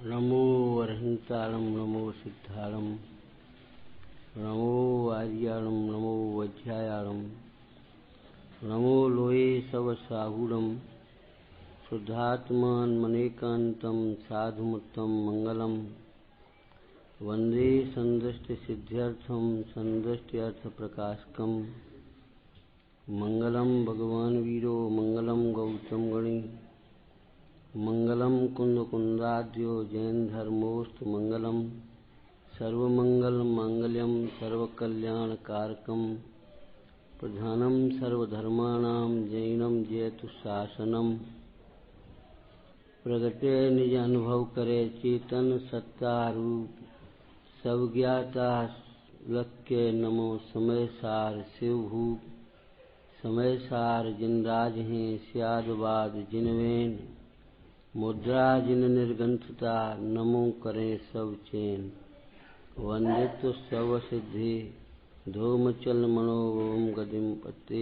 नमो अरहंताणं नमो सिद्धाणं नमो आर्याणं नमो वज्रायाणं नमो लोये सवसाहूणं शुद्धात्मानमनेकान्तं साधुमुत्तमं मंगलम वंदे संदृष्टिसिद्ध्यर्थं संदृष्ट्यर्थप्रकाशकं मंगलम भगवान वीरो मंगलम गौतम गणी मंगलम कुंदकुंदाद्यो जैन धर्मोस्तु मंगलम सर्वमंगल मांगल्यम सर्वकल्याणकारकम प्रधानम सर्वधर्माणां जैनम जयतु शासनम प्रगटे निज अनुभव करे चेतन सत्ता रूप सब ज्ञाता लक्ष्य नमो समय सार शिवभूप समय सार जिनराज हैं स्यादवाद जिनवेन मुद्रा जिन निर्गंथता नमो करें सब चैन वंदित सब सिद्धि धूमचल मनोवम गदिम पते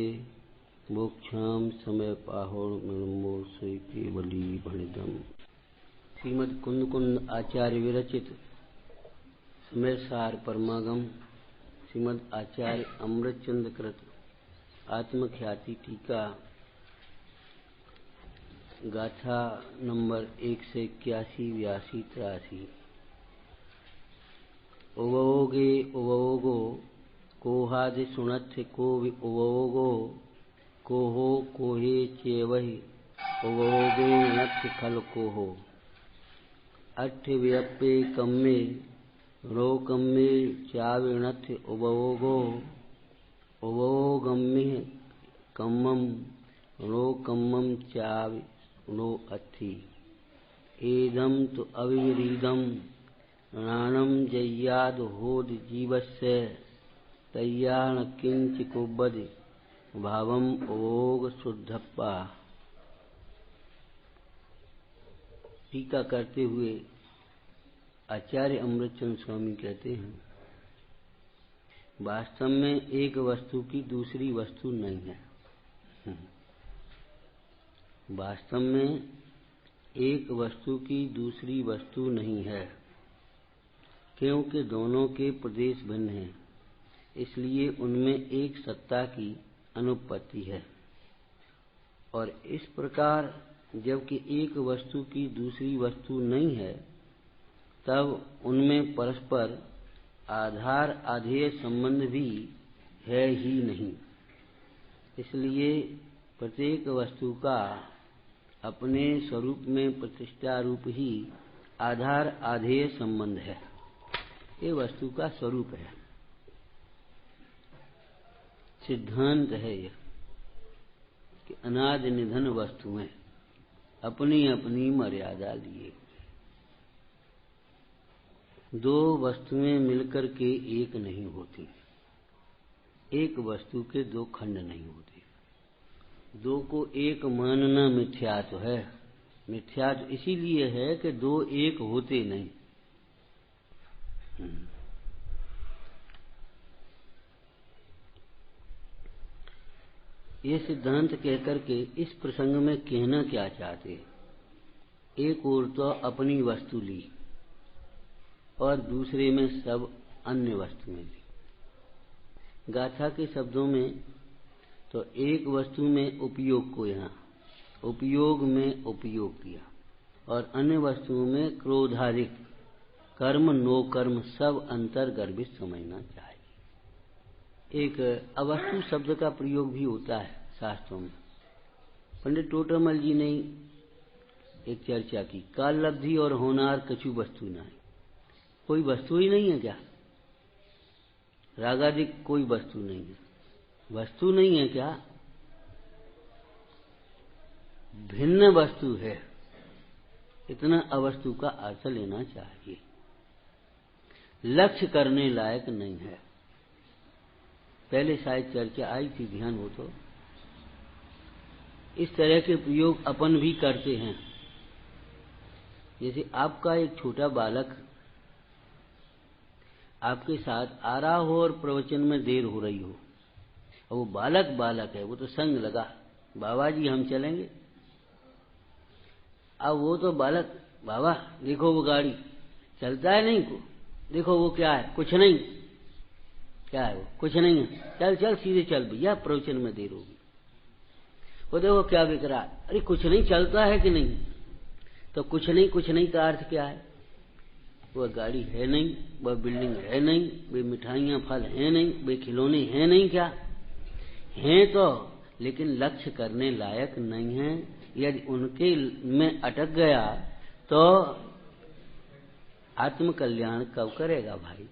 मोक्षाम समय पाहोड़ मिलमो सोई केवली भणिदम। श्रीमद कुंद कुंद आचार्य विरचित समय सार परमागम श्रीमद आचार्य अमृतचंद कृत आत्मख्याति टीका गाथा नंबर 181, 82, 83। उवोगे उवोगो कोहादि सुनथ को उवोगो कोहो कोहे चेवहि उवोगे नथ खल कोहो अठ व्यपे कम्मे रो कम्मे चाविणथ उवोगो उवोगम्मे कम्मम रो कम्मम चावि नो अथि एदम तो अविरीदम नानम जय्याद होद जीवस्य तय्याण किंच कुबद भावम ओग शुद्धप्पा। टीका करते हुए आचार्य अमृतचंद स्वामी कहते हैं, वास्तव में एक वस्तु की दूसरी वस्तु नहीं है। वास्तव में एक वस्तु की दूसरी वस्तु नहीं है, क्योंकि दोनों के प्रदेश भिन्न हैं, इसलिए उनमें एक सत्ता की अनुपत्ति है। और इस प्रकार जबकि एक वस्तु की दूसरी वस्तु नहीं है, तब उनमें परस्पर आधार आधेय संबंध भी है ही नहीं। इसलिए प्रत्येक वस्तु का अपने स्वरूप में प्रतिष्ठा रूप ही आधार आधेय संबंध है। ये वस्तु का स्वरूप है, सिद्धांत है यह कि अनादि निधन वस्तुएं अपनी अपनी मर्यादा लिए। दो वस्तुएं मिलकर के एक नहीं होती, एक वस्तु के दो खंड नहीं होते। दो को एक मानना मिथ्यात्व है। मिथ्यात्व इसीलिए है कि दो एक होते नहीं। ये सिद्धांत कहकर के इस प्रसंग में कहना क्या चाहते हैं? एक ओर तो अपनी वस्तु ली और दूसरे में सब अन्य वस्तुएं ली। गाथा के शब्दों में तो एक वस्तु में उपयोग को यहाँ उपयोग में उपयोग किया और अन्य वस्तुओं में क्रोधाधिक कर्म नो कर्म सब अंतर गर्भित समझना चाहिए। एक अवस्तु शब्द का प्रयोग भी होता है शास्त्रों में। पंडित टोटरमल जी ने एक चर्चा की, काल लब्धि और होनार कछु वस्तु नहीं। कोई वस्तु ही नहीं है क्या? रागादिक कोई वस्तु नहीं है। वस्तु नहीं है क्या? भिन्न वस्तु है। इतना अवस्तु का अर्थ लेना चाहिए। लक्ष्य करने लायक नहीं है। पहले शायद चर्चा आई थी, ध्यान हो तो। इस तरह के प्रयोग अपन भी करते हैं। जैसे आपका एक छोटा बालक आपके साथ आ रहा हो और प्रवचन में देर हो रही हो, और वो बालक है, वो तो संग लगा, बाबा जी हम चलेंगे। अब वो तो बालक बाबा देखो वो गाड़ी चलता है नहीं को, देखो वो क्या है, कुछ नहीं, क्या है वो, कुछ नहीं है, चल चल सीधे चल भैया, प्रवचन में देर होगी। वो देखो क्या बिक रहा है, अरे कुछ नहीं चलता है कि नहीं, तो कुछ नहीं का अर्थ क्या है, वह गाड़ी है नहीं, वह बिल्डिंग है नहीं, वे मिठाइयाँ फल है नहीं, वे खिलौने हैं नहीं, क्या हैं तो, लेकिन लक्ष्य करने लायक नहीं है। यदि उनके में अटक गया तो आत्म कल्याण कब करेगा भाई।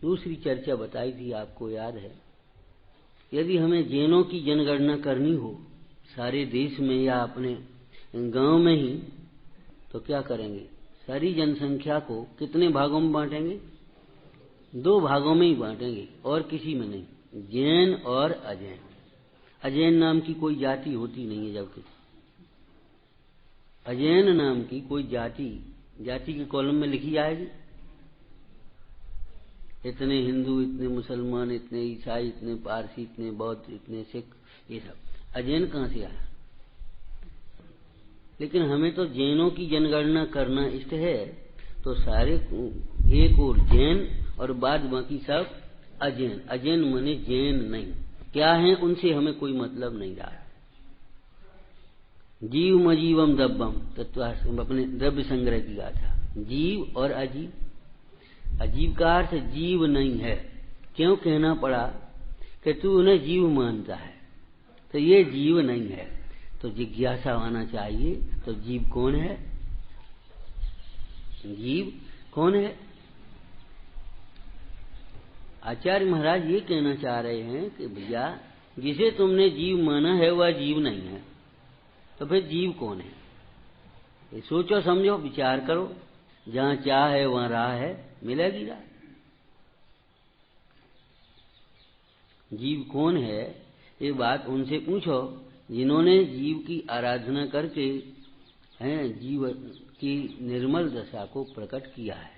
दूसरी चर्चा बताई थी, आपको याद है, यदि हमें जैनों की जनगणना करनी हो सारे देश में या अपने गांव में ही, तो क्या करेंगे, सारी जनसंख्या को कितने भागों में बांटेंगे, 2 भागों में ही बांटेंगे और किसी में नहीं, जैन और अजैन। अजैन नाम की कोई जाति होती नहीं है, जबकि अजैन नाम की कोई जाति के कॉलम में लिखी जाएगी, इतने हिंदू, इतने मुसलमान, इतने ईसाई, इतने पारसी, इतने बौद्ध, इतने सिख, ये सब अजैन कहाँ से आया। लेकिन हमें तो जैनों की जनगणना करना इष्ट है, तो सारे एक और जैन और बाद बाकी सब अजैन। अजैन माने जैन नहीं, क्या है उनसे हमें कोई मतलब नहीं रहा। जीव मजीवम दब्बम तत्व, अपने द्रव्य संग्रह की गाथा, जीव और अजीव। अजीव का अर्थ जीव नहीं है। क्यों कहना पड़ा कि तू उन्हें जीव मानता है, तो ये जीव नहीं है, तो जिज्ञासा आना चाहिए, तो जीव कौन है, जीव कौन है। आचार्य महाराज ये कहना चाह रहे हैं कि भैया जिसे तुमने जीव माना है वह जीव नहीं है, तो फिर जीव कौन है, ये सोचो समझो विचार करो। जहां चाह है वहां राह है, मिलेगी राह। जीव कौन है ये बात उनसे पूछो जिन्होंने जीव की आराधना करके हैं जीव की निर्मल दशा को प्रकट किया है।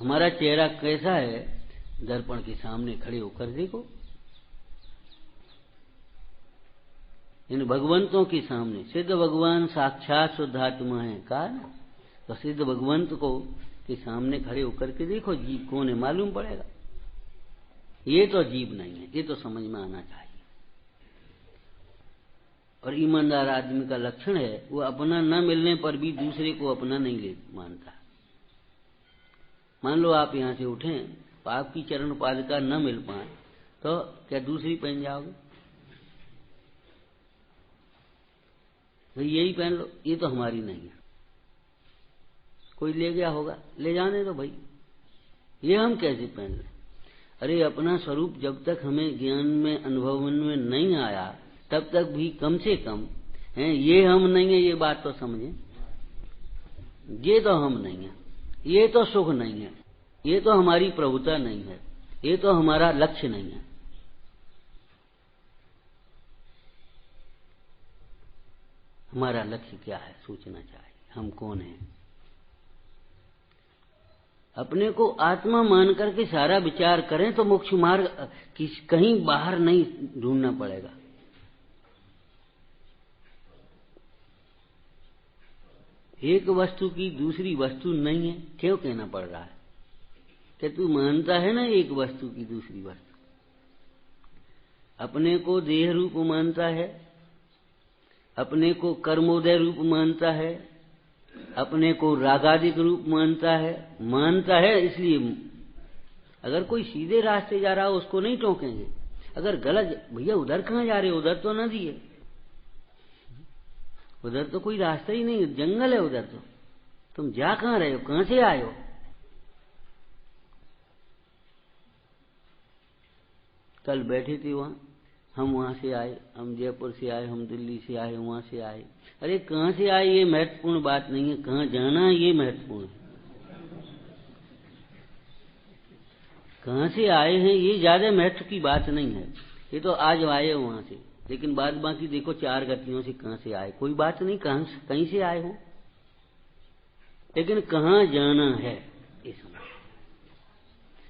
हमारा चेहरा कैसा है, दर्पण के सामने खड़े होकर देखो, इन भगवंतों के सामने। सिद्ध भगवान साक्षात शुद्धात्मा है, कहा ना, तो सिद्ध भगवंत को के सामने खड़े होकर के देखो जीव कौन है, मालूम पड़ेगा। ये तो जीव नहीं है, ये तो समझ में आना चाहिए। और ईमानदार आदमी का लक्षण है वो अपना न मिलने पर भी दूसरे को अपना नहीं ले मानता। मान लो आप यहां से उठें तो आपकी चरण पादुका न मिल पाए तो क्या दूसरी पहन जाओगे, भाई यही पहन लो, ये तो हमारी नहीं है, कोई ले गया होगा, ले जाने दो भाई, ये हम कैसे पहन लें। अरे अपना स्वरूप जब तक हमें ज्ञान में अनुभव में नहीं आया तब तक भी कम से कम है ये हम नहीं है, ये बात तो समझें। ये तो हम नहीं है, ये तो सुख नहीं है, ये तो हमारी प्रभुता नहीं है, ये तो हमारा लक्ष्य नहीं है। हमारा लक्ष्य क्या है सोचना चाहिए, हम कौन हैं। अपने को आत्मा मान करके सारा विचार करें तो मोक्ष मार्ग कहीं बाहर नहीं ढूंढना पड़ेगा। एक वस्तु की दूसरी वस्तु नहीं है, क्यों कहना पड़ रहा है कि तू मानता है ना एक वस्तु की दूसरी वस्तु। अपने को देह रूप मानता है, अपने को कर्मोदय रूप मानता है, अपने को रागादिक रूप मानता है। इसलिए अगर कोई सीधे रास्ते जा रहा हो उसको नहीं टोकेंगे, अगर गलत, भैया उधर कहाँ जा रहे हो, उधर तो नदी है, उधर तो कोई रास्ता ही नहीं, जंगल है उधर, तो तुम जा कहाँ रहे हो, कहाँ से आए हो। कल बैठे थे वहां, हम वहां से आए, हम जयपुर से आए, हम दिल्ली से आए, वहां से आए। अरे कहां से आए ये महत्वपूर्ण बात नहीं है, कहां जाना है ये महत्वपूर्ण है। कहां से आए हैं ये ज्यादा महत्व की बात नहीं है, ये तो आज आए वहां से, लेकिन बाद बाकी देखो 4 गतियों से कहां से आए, कोई बात नहीं, कहीं से आए हो, लेकिन कहां जाना है ये समझ।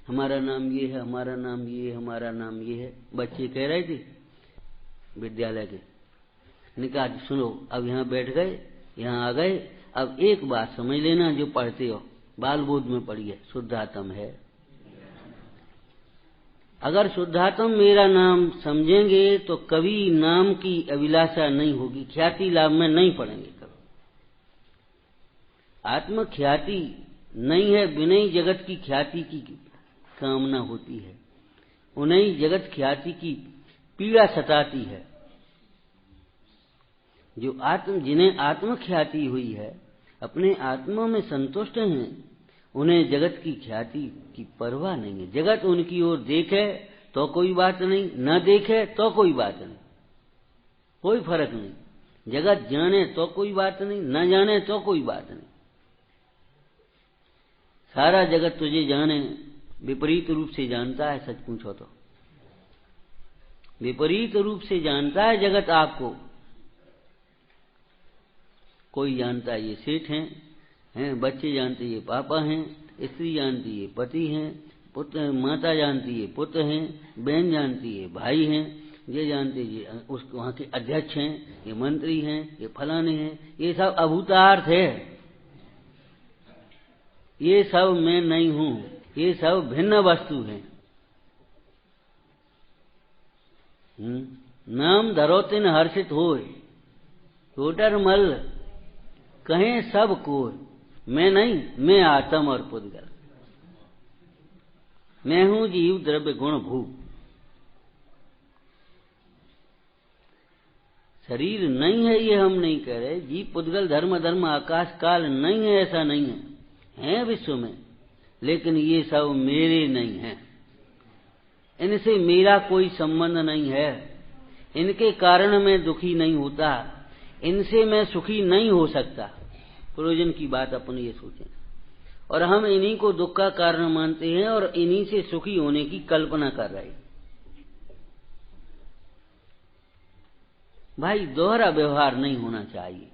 हमारा नाम ये है, हमारा नाम ये है, हमारा नाम ये है। बच्चे कह रहे थे विद्यालय के, निकाह सुनो, अब यहाँ बैठ गए, यहाँ आ गए, अब एक बात समझ लेना जो पढ़ते हो, बाल बोध में पढ़िए, शुद्धात्म है। अगर शुद्धात्म मेरा नाम समझेंगे तो कभी नाम की अभिलाषा नहीं होगी, ख्याति लाभ में नहीं पड़ेंगे कभी। आत्म ख्याति नहीं है, विनयी जगत की ख्याति की कामना होती है, उन्हें जगत ख्याति की पीड़ा सताती है। जो जिन्हें आत्म ख्याति हुई है, अपने आत्मा में संतुष्ट हैं, उन्हें जगत की ख्याति की परवाह नहीं है। जगत उनकी ओर देखे तो कोई बात नहीं, न देखे तो कोई बात नहीं, कोई फर्क नहीं। जगत जाने तो कोई बात नहीं, न जाने तो कोई बात नहीं। सारा जगत तुझे जाने, विपरीत रूप से जानता है। सच पूछो तो विपरीत रूप से जानता है जगत आपको। कोई जानता है ये सेठ हैं, बच्चे जानते ये पापा हैं, स्त्री जानती है पति हैं, पुत्र, माता जानती है पुत्र हैं, बहन जानती है भाई हैं, ये जानते ये उस वहाँ के अध्यक्ष हैं, ये मंत्री हैं, ये फलाने हैं। ये सब अभूतार्थ है, ये सब मैं नहीं हूँ, ये सब भिन्न वस्तु है। नाम धरोतिन हर्षित होय, टोटर मल कहें सब कोय। मैं नहीं, मैं आत्म और पुद्गल, मैं हूं जीव द्रव्य गुण भू। शरीर नहीं है ये हम नहीं कह रहे, जीव पुद्गल धर्म धर्म आकाश काल नहीं है, ऐसा नहीं है विश्व में, लेकिन ये सब मेरे नहीं है। इनसे मेरा कोई संबंध नहीं है, इनके कारण मैं दुखी नहीं होता, इनसे मैं सुखी नहीं हो सकता। प्रयोजन की बात अपन ये सोचें, और हम इन्हीं को दुख का कारण मानते हैं और इन्हीं से सुखी होने की कल्पना कर रहे हैं। भाई दोहरा व्यवहार नहीं होना चाहिए।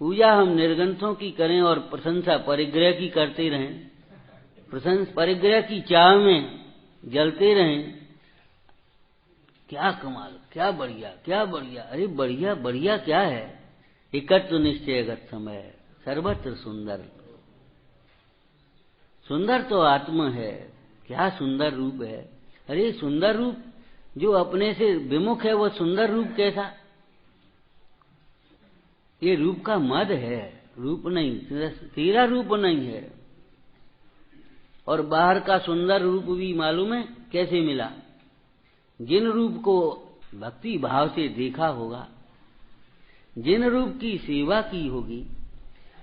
पूजा हम निर्ग्रंथों की करें और प्रशंसा परिग्रह की करते रहें, परिग्रह की चाह में जलते रहें। क्या कमाल, क्या बढ़िया, क्या बढ़िया। अरे बढ़िया बढ़िया क्या है, एकत्व निश्चयगत समय सर्वत्र सुंदर। सुंदर तो आत्मा है, क्या सुंदर रूप है। अरे सुंदर रूप जो अपने से विमुख है वो सुंदर रूप कैसा। ये रूप का मद है, रूप नहीं, तेरा रूप नहीं है। और बाहर का सुंदर रूप भी मालूम है कैसे मिला। जिन रूप को भक्ति भाव से देखा होगा, जिन रूप की सेवा की होगी,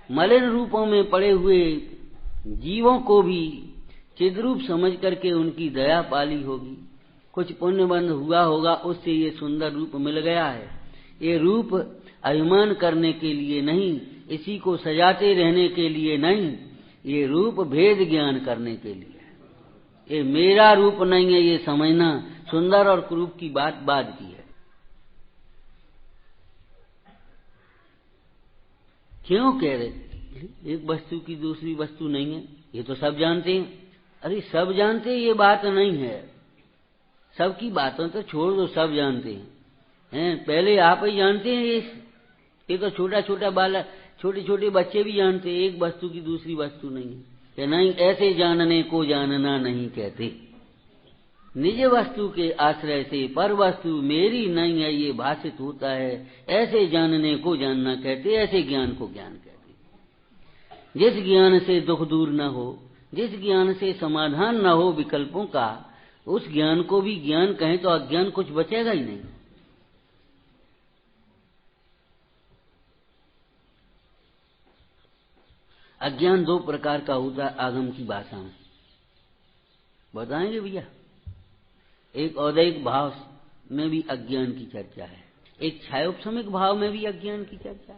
मलिन रूपों में पड़े हुए जीवों को भी चिद्रूप समझ करके उनकी दया पाली होगी, कुछ पुण्यबंध हुआ होगा, उससे ये सुंदर रूप मिल गया है। ये रूप अभिमान करने के लिए नहीं, इसी को सजाते रहने के लिए नहीं, ये रूप भेद ज्ञान करने के लिए। ये मेरा रूप नहीं है, ये समझना। सुंदर और कुरूप की बात बाद की है। क्यों कह रहे एक वस्तु की दूसरी वस्तु नहीं है, ये तो सब जानते हैं। अरे सब जानते हैं ये बात नहीं है, सबकी बातों तो छोड़ दो, सब जानते हैं। पहले आप ही जानते हैं। ये तो छोटा छोटा बालक, छोटे छोटे बच्चे भी जानते हैं एक वस्तु की दूसरी वस्तु नहीं है। कि नहीं, ऐसे जानने को जानना नहीं कहते। निज वस्तु के आश्रय से पर वस्तु मेरी नहीं है ये भाषित होता है, ऐसे जानने को जानना कहते, ऐसे ज्ञान को ज्ञान कहते। जिस ज्ञान से दुख दूर न हो, जिस ज्ञान से समाधान न हो विकल्पों का, उस ज्ञान को भी ज्ञान कहें तो अज्ञान कुछ बचेगा ही नहीं। अज्ञान दो प्रकार का होता है आगम की भाषा में, बताएंगे भैया। एक औदैहिक भाव में भी अज्ञान की चर्चा है, एक छायोपशमिक भाव में भी अज्ञान की चर्चा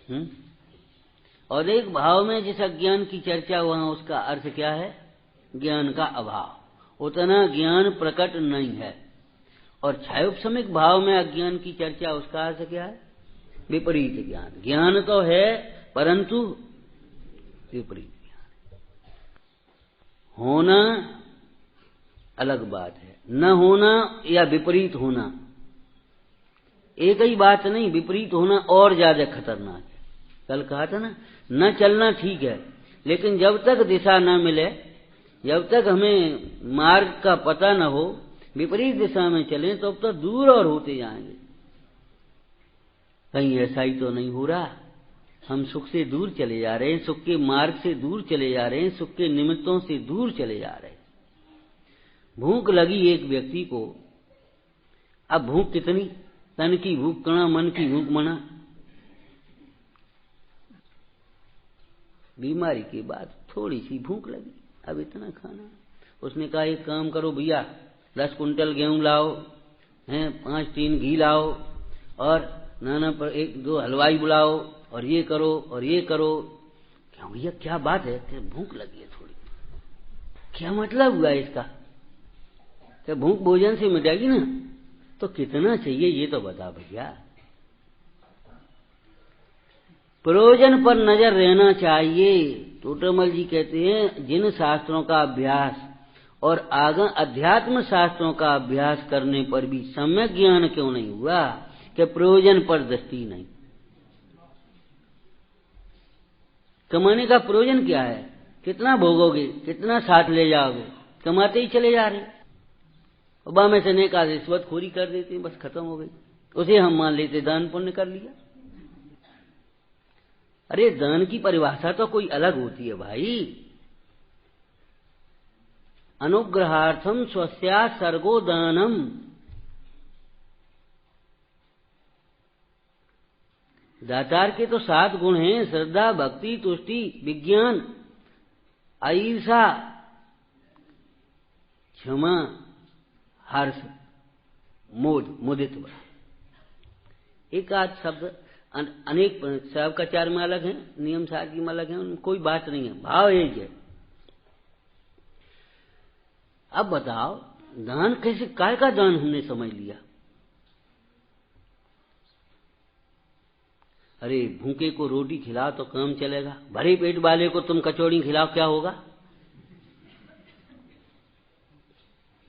है। औदैहिक भाव में जिस अज्ञान की चर्चा वहां उसका अर्थ क्या है, ज्ञान का अभाव, उतना ज्ञान प्रकट नहीं है। और छायोपशमिक भाव में अज्ञान की चर्चा, उसका अर्थ क्या है, विपरीत ज्ञान। ज्ञान तो है परंतु विपरीत ज्ञान होना अलग बात है, न होना या विपरीत होना एक ही बात नहीं, विपरीत होना और ज्यादा खतरनाक है। कल कहा था ना, न चलना ठीक है, लेकिन जब तक दिशा न मिले, जब तक हमें मार्ग का पता न हो, विपरीत दिशा में चलें तो अब तो दूर और होते जाएंगे। कहीं ऐसा ही तो नहीं हो रहा, हम सुख से दूर चले जा रहे हैं, सुख के मार्ग से दूर चले जा रहे हैं, सुख के निमित्तों से दूर चले जा रहे हैं। भूख लगी एक व्यक्ति को, अब भूख कितनी, तन की भूख कणा, मन की भूख मना। बीमारी के बाद थोड़ी सी भूख लगी, अब इतना खाना। उसने कहा एक काम करो भैया, 10 कुंटल गेहूं लाओ, 5 टीन घी लाओ, और नाना पर 1-2 हलवाई बुलाओ, और ये करो और ये करो। क्या भैया क्या बात है? कि भूख लगी है थोड़ी। क्या मतलब हुआ इसका? कि भूख भोजन से मिटेगी ना, तो कितना चाहिए ये तो बता भैया। प्रयोजन पर नजर रहना चाहिए। टोटरमल जी कहते हैं जिन शास्त्रों का अभ्यास और अध्यात्म शास्त्रों का अभ्यास करने पर भी सम्यक ज्ञान क्यों नहीं हुआ, कि प्रयोजन पर दृष्टि नहीं। कमाने का प्रयोजन क्या है? कितना भोगोगे, कितना साथ ले जाओगे, कमाते ही चले जा रहे। बा में से नेक रिश्वतखोरी कर देते हैं, बस खत्म हो गई। उसे हम मान लेते दान पुण्य कर लिया। अरे दान की परिभाषा तो कोई अलग होती है भाई। अनुग्रहार्थम स्वस्या सर्गो दानम। दातार के तो 7 गुण हैं, श्रद्धा, भक्ति, तुष्टि, विज्ञान, अहिंसा, क्षमा, हर्ष, मोद, मुदित्व। एक आध शब्द अनेक सबका 4 में अलग है, नियम सादगी में अलग है, उनमें कोई बात नहीं है, भाव एक है। अब बताओ दान कैसे, काय का दान हमने समझ लिया? अरे भूखे को रोटी खिलाओ तो काम चलेगा, भरे पेट वाले को तुम कचौड़ी खिलाओ, क्या होगा?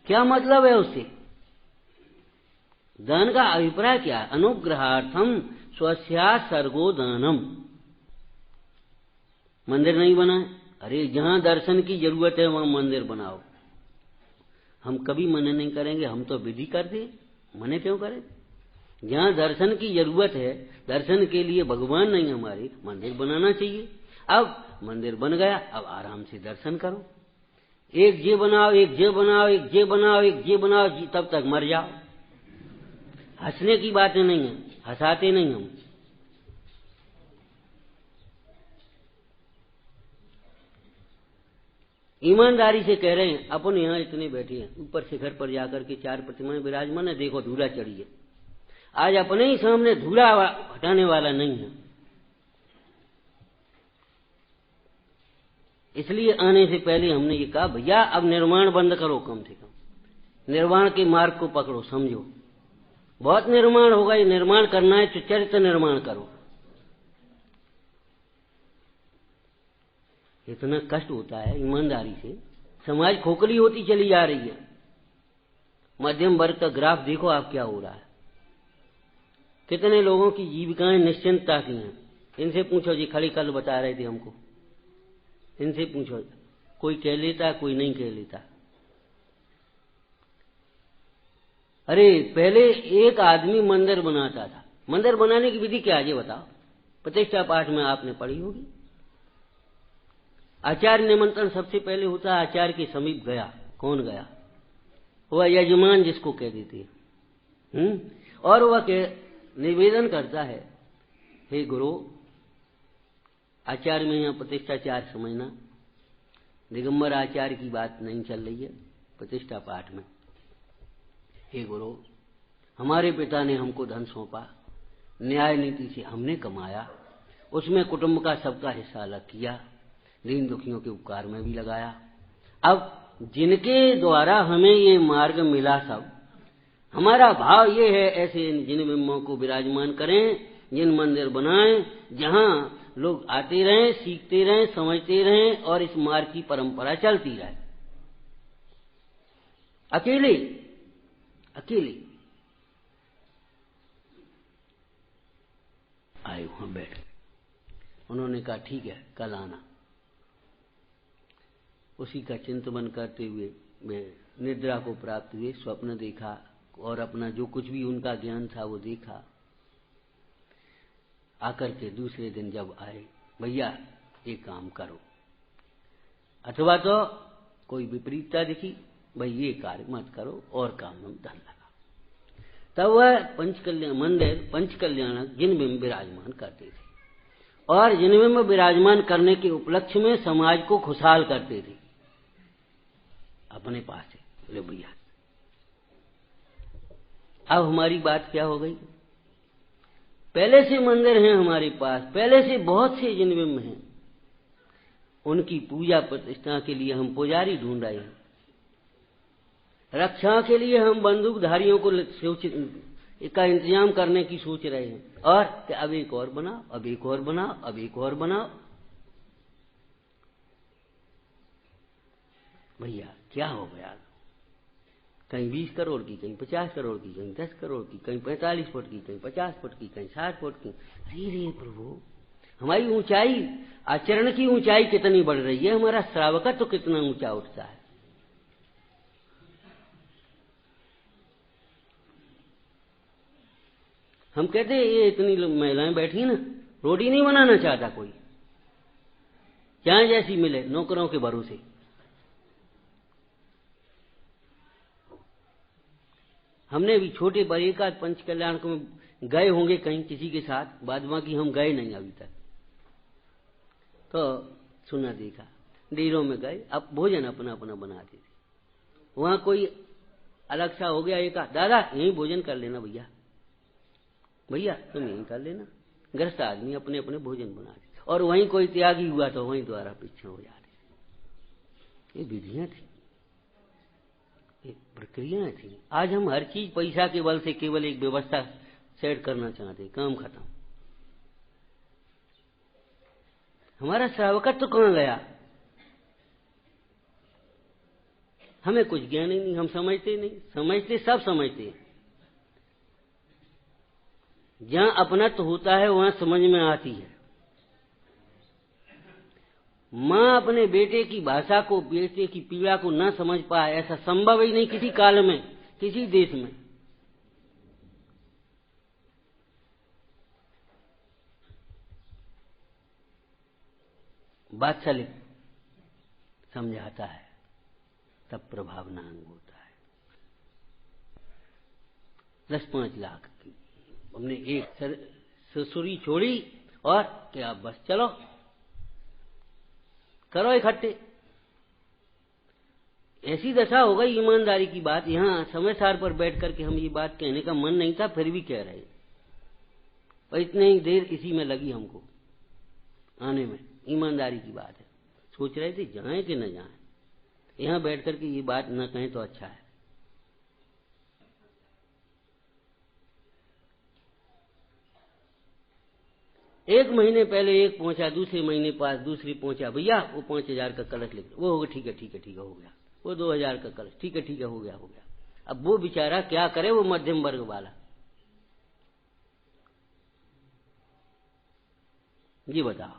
क्या मतलब है उससे? दान का अभिप्राय क्या है? अनुग्रहार्थम स्वस्या सर्गो दानम। मंदिर नहीं बनाए, अरे जहां दर्शन की जरूरत है वहां मंदिर बनाओ। हम कभी मना नहीं करेंगे, हम तो विधि कर दे, मना क्यों करें? जहां दर्शन की जरूरत है, दर्शन के लिए भगवान नहीं हमारे, मंदिर बनाना चाहिए। अब मंदिर बन गया, अब आराम से दर्शन करो। एक जे बनाओ, एक जे बनाओ, एक जे बनाओ, एक जे बनाओ, तब तक मर जाओ। हंसने की बातें नहीं है, हंसाते नहीं हम। ईमानदारी से कह रहे हैं, अपन यहाँ इतने बैठे हैं, ऊपर शिखर पर जाकर के 4 प्रतिमाएं विराजमान है, देखो धूला चढ़ी है। आज अपने ही सामने धूला हटाने वाला नहीं है, इसलिए आने से पहले हमने ये कहा भैया अब निर्माण बंद करो, कम से कम निर्माण के मार्ग को पकड़ो, समझो। बहुत निर्माण होगा, ये निर्माण करना है तो चरित्र निर्माण करो। इतना कष्ट होता है ईमानदारी से, समाज खोखली होती चली जा रही है। मध्यम वर्ग का ग्राफ देखो आप क्या हो रहा है। कितने लोगों की जीविकाएं निश्चिंतता की हैं। इनसे पूछो जी, खड़ी कल बता रहे थे हमको, इनसे पूछो, कोई कह लेता, कोई नहीं कह लेता। अरे पहले एक आदमी मंदिर बनाता था, मंदिर बनाने की विधि क्या है ये बताओ? प्रतिष्ठा पाठ में आपने पढ़ी होगी। आचार्य निमंत्रण सबसे पहले होता है, आचार्य के समीप गया। कौन गया? वह यजमान जिसको कह देते हैं। और वह निवेदन करता है, हे गुरु, आचार्य में यहाँ प्रतिष्ठाचार्य समझना, दिगंबर आचार्य की बात नहीं चल रही है प्रतिष्ठा पाठ में। हे गुरु, हमारे पिता ने हमको धन सौंपा, न्याय नीति से हमने कमाया, उसमें कुटुंब का सबका हिस्सा अलग किया, दीन दुखियों के उपकार में भी लगाया। अब जिनके द्वारा हमें ये मार्ग मिला, सब हमारा भाव ये है, ऐसे जिन बिंबों को विराजमान करें, जिन मंदिर बनाएं, जहां लोग आते रहें, सीखते रहें, समझते रहें और इस मार्ग की परंपरा चलती रहे। अकेले अकेले आए, वहां बैठ गए। उन्होंने कहा ठीक है, कल आना। उसी का चिंतन करते हुए वे निद्रा को प्राप्त हुए, स्वप्न देखा और अपना जो कुछ भी उनका ज्ञान था वो देखा। आकर के दूसरे दिन जब आए, भैया एक काम करो, अथवा तो कोई विपरीतता दिखी, भाई ये कार्य मत करो और काम में धन लगा। तब वह पंचकल्याण मंदिर पंचकल्याणक जिनमें विराजमान करते थे और जिनमें विराजमान करने के उपलक्ष्य में समाज को खुशहाल करते थे अपने पास है। बोले भैया अब हमारी बात क्या हो गई, पहले से मंदिर हैं हमारे पास, पहले से बहुत से जिनमें हैं, उनकी पूजा प्रतिष्ठा के लिए हम पुजारी ढूंढ रहे हैं, रक्षा के लिए हम बंदूकधारियों को का इंतजाम करने की सोच रहे हैं, और अब एक और बनाओ, अब एक और बनाओ, अब एक और बनाओ। भैया क्या हो गया, कहीं 20 करोड़ की, कहीं 50 करोड़ की, कहीं 10 करोड़ की, कहीं 45 फुट की, कहीं 50 फुट की, कहीं 60 फुट की। अरे रे प्रभु, हमारी ऊंचाई, आचरण की ऊंचाई कितनी बढ़ रही है, हमारा श्रावकत्व तो कितना ऊंचा उठता है। हम कहते हैं ये इतनी महिलाएं बैठी ना, रोटी नहीं बनाना चाहता कोई, चाहे जैसी मिले, नौकरों के भरोसे। हमने भी छोटे बड़े का पंचकल्याण में गए होंगे कहीं किसी के साथ, बाद बाकी हम गए नहीं अभी तक। तो सुना देखा, डेरों में गए, अब भोजन अपना अपना बनाते थे। वहां कोई अलग सा हो गया, एक दादा यहीं भोजन कर लेना, भैया भैया तुम यहीं कर लेना। ग्रस्त आदमी अपने अपने भोजन बनाते, और वहीं कोई त्यागी हुआ तो वहीं द्वारा पीछे हो जाते। ये विधियां थी, ये प्रक्रियाएं थी। आज हम हर चीज पैसा के बल से केवल एक व्यवस्था सेट करना चाहते, काम खत्म। हमारा श्रावकत्व तो कहां गया, हमें कुछ ज्ञान ही नहीं, हम समझते नहीं, समझते सब समझते हैं। जहां अपनत्व होता है वहां समझ में आती है। मां अपने बेटे की भाषा को, बेटे की पीड़ा को न समझ पाए, ऐसा संभव ही नहीं किसी काल में, किसी देश में। वात्सल्य समझाता है तब प्रभाव नांग होता है। 10-5 लाख की हमने एक ससुरी छोड़ी और क्या, बस चलो करो इकट्ठे। ऐसी दशा हो गई, ईमानदारी की बात, यहां समय सार पर बैठ करके हम ये बात कहने का मन नहीं था, फिर भी कह रहे, और इतने ही देर इसी में लगी हमको आने में। ईमानदारी की बात है, सोच रहे थे जाएं कि न जाएं, यहां बैठ करके ये बात न कहें तो अच्छा है। एक महीने पहले एक पहुंचा, दूसरे महीने पास दूसरी पहुंचा, भैया वो 5000 का कलश लिख, वो हो गया, ठीक है ठीक है ठीक है, हो गया। वो 2000 का कलश, ठीक है ठीक है, हो गया हो गया। अब वो बेचारा क्या करे, वो मध्यम वर्ग वाला, ये बताओ।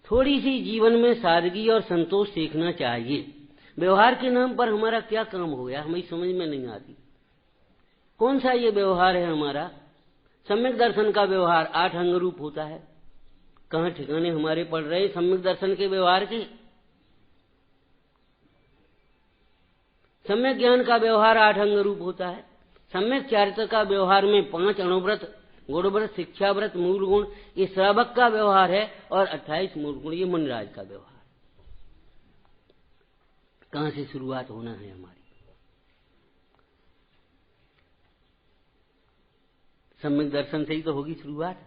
थोड़ी सी जीवन में सादगी और संतोष सीखना चाहिए। व्यवहार के नाम पर हमारा क्या काम हो गया, हमें समझ में नहीं आती। कौन सा ये व्यवहार है हमारा? सम्यक दर्शन का व्यवहार 8 अंग रूप होता है, कहां ठिकाने हमारे पड़ रहे सम्यक दर्शन के व्यवहार के? सम्यक ज्ञान का व्यवहार 8 अंग रूप होता है। सम्यक चारित्र का व्यवहार में 5 अणुव्रत, गुणव्रत, शिक्षाव्रत, मूल गुण, ये श्रावक का व्यवहार है, और 28 मूल गुण ये मुनिराज का व्यवहार। कहां से शुरुआत होना है हमारी? सम्यक दर्शन से ही तो होगी शुरुआत।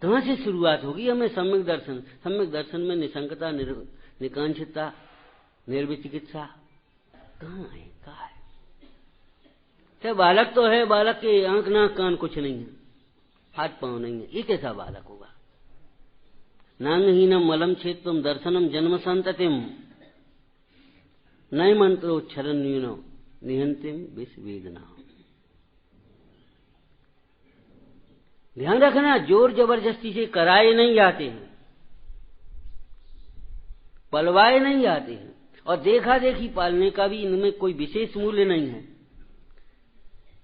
कहां से शुरुआत होगी हमें? सम्यक दर्शन। सम्यक दर्शन में निशंकता, निकांक्षिता, निर्विचिकित्सा कहां है? कहा है? चाहे बालक तो है, बालक के आंख नाक कान कुछ नहीं है, हाथ पांव नहीं है, ये कैसा बालक होगा? नांगहीनम मलम क्षेत्रम दर्शनम जन्म संततिम नय मंत्रोच्चरण न्यूनो निहंतिम विष वेदना। ध्यान रखना, जोर जबरदस्ती से कराए नहीं जाते हैं, पलवाए नहीं जाते हैं, और देखा देखी पालने का भी इनमें कोई विशेष मूल्य नहीं है।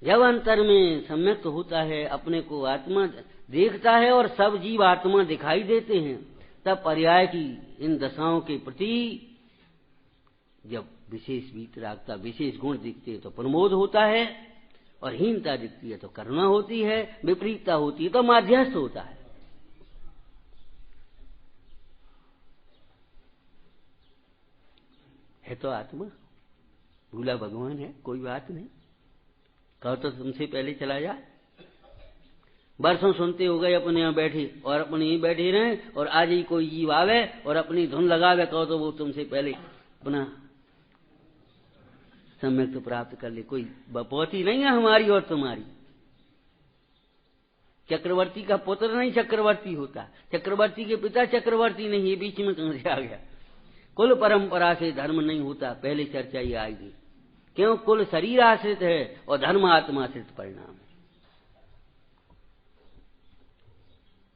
जब अंतर में सम्यक होता है, अपने को आत्मा देखता है और सब जीव आत्मा दिखाई देते हैं, तब पर्याय की इन दशाओं के प्रति जब विशेष वीतरागता, विशेष गुण दिखते हैं तो प्रमोद होता है, और हीनता दिखती है तो करुणा होती है, विपरीतता होती है तो माध्यस्थ होता है तो आत्मा भूला भगवान है, कोई बात नहीं। कहो तो तुमसे पहले चला जाए। बरसों सुनते हो गए अपने यहाँ बैठे, और अपने ही बैठे रहे, और आज ही कोई जीव आवे और अपनी धुन लगावे, कहो तो वो तुमसे पहले अपना सम्यक तो प्राप्त कर ले। कोई बपौती नहीं है हमारी और तुम्हारी। चक्रवर्ती का पुत्र नहीं चक्रवर्ती होता, चक्रवर्ती के पिता चक्रवर्ती नहीं, ये बीच में कहां से आ गया। कुल परंपरा से धर्म नहीं होता, पहले चर्चा ये आएगी। क्यों? कुल शरीर आश्रित है और धर्म आत्मा आश्रित परिणाम है।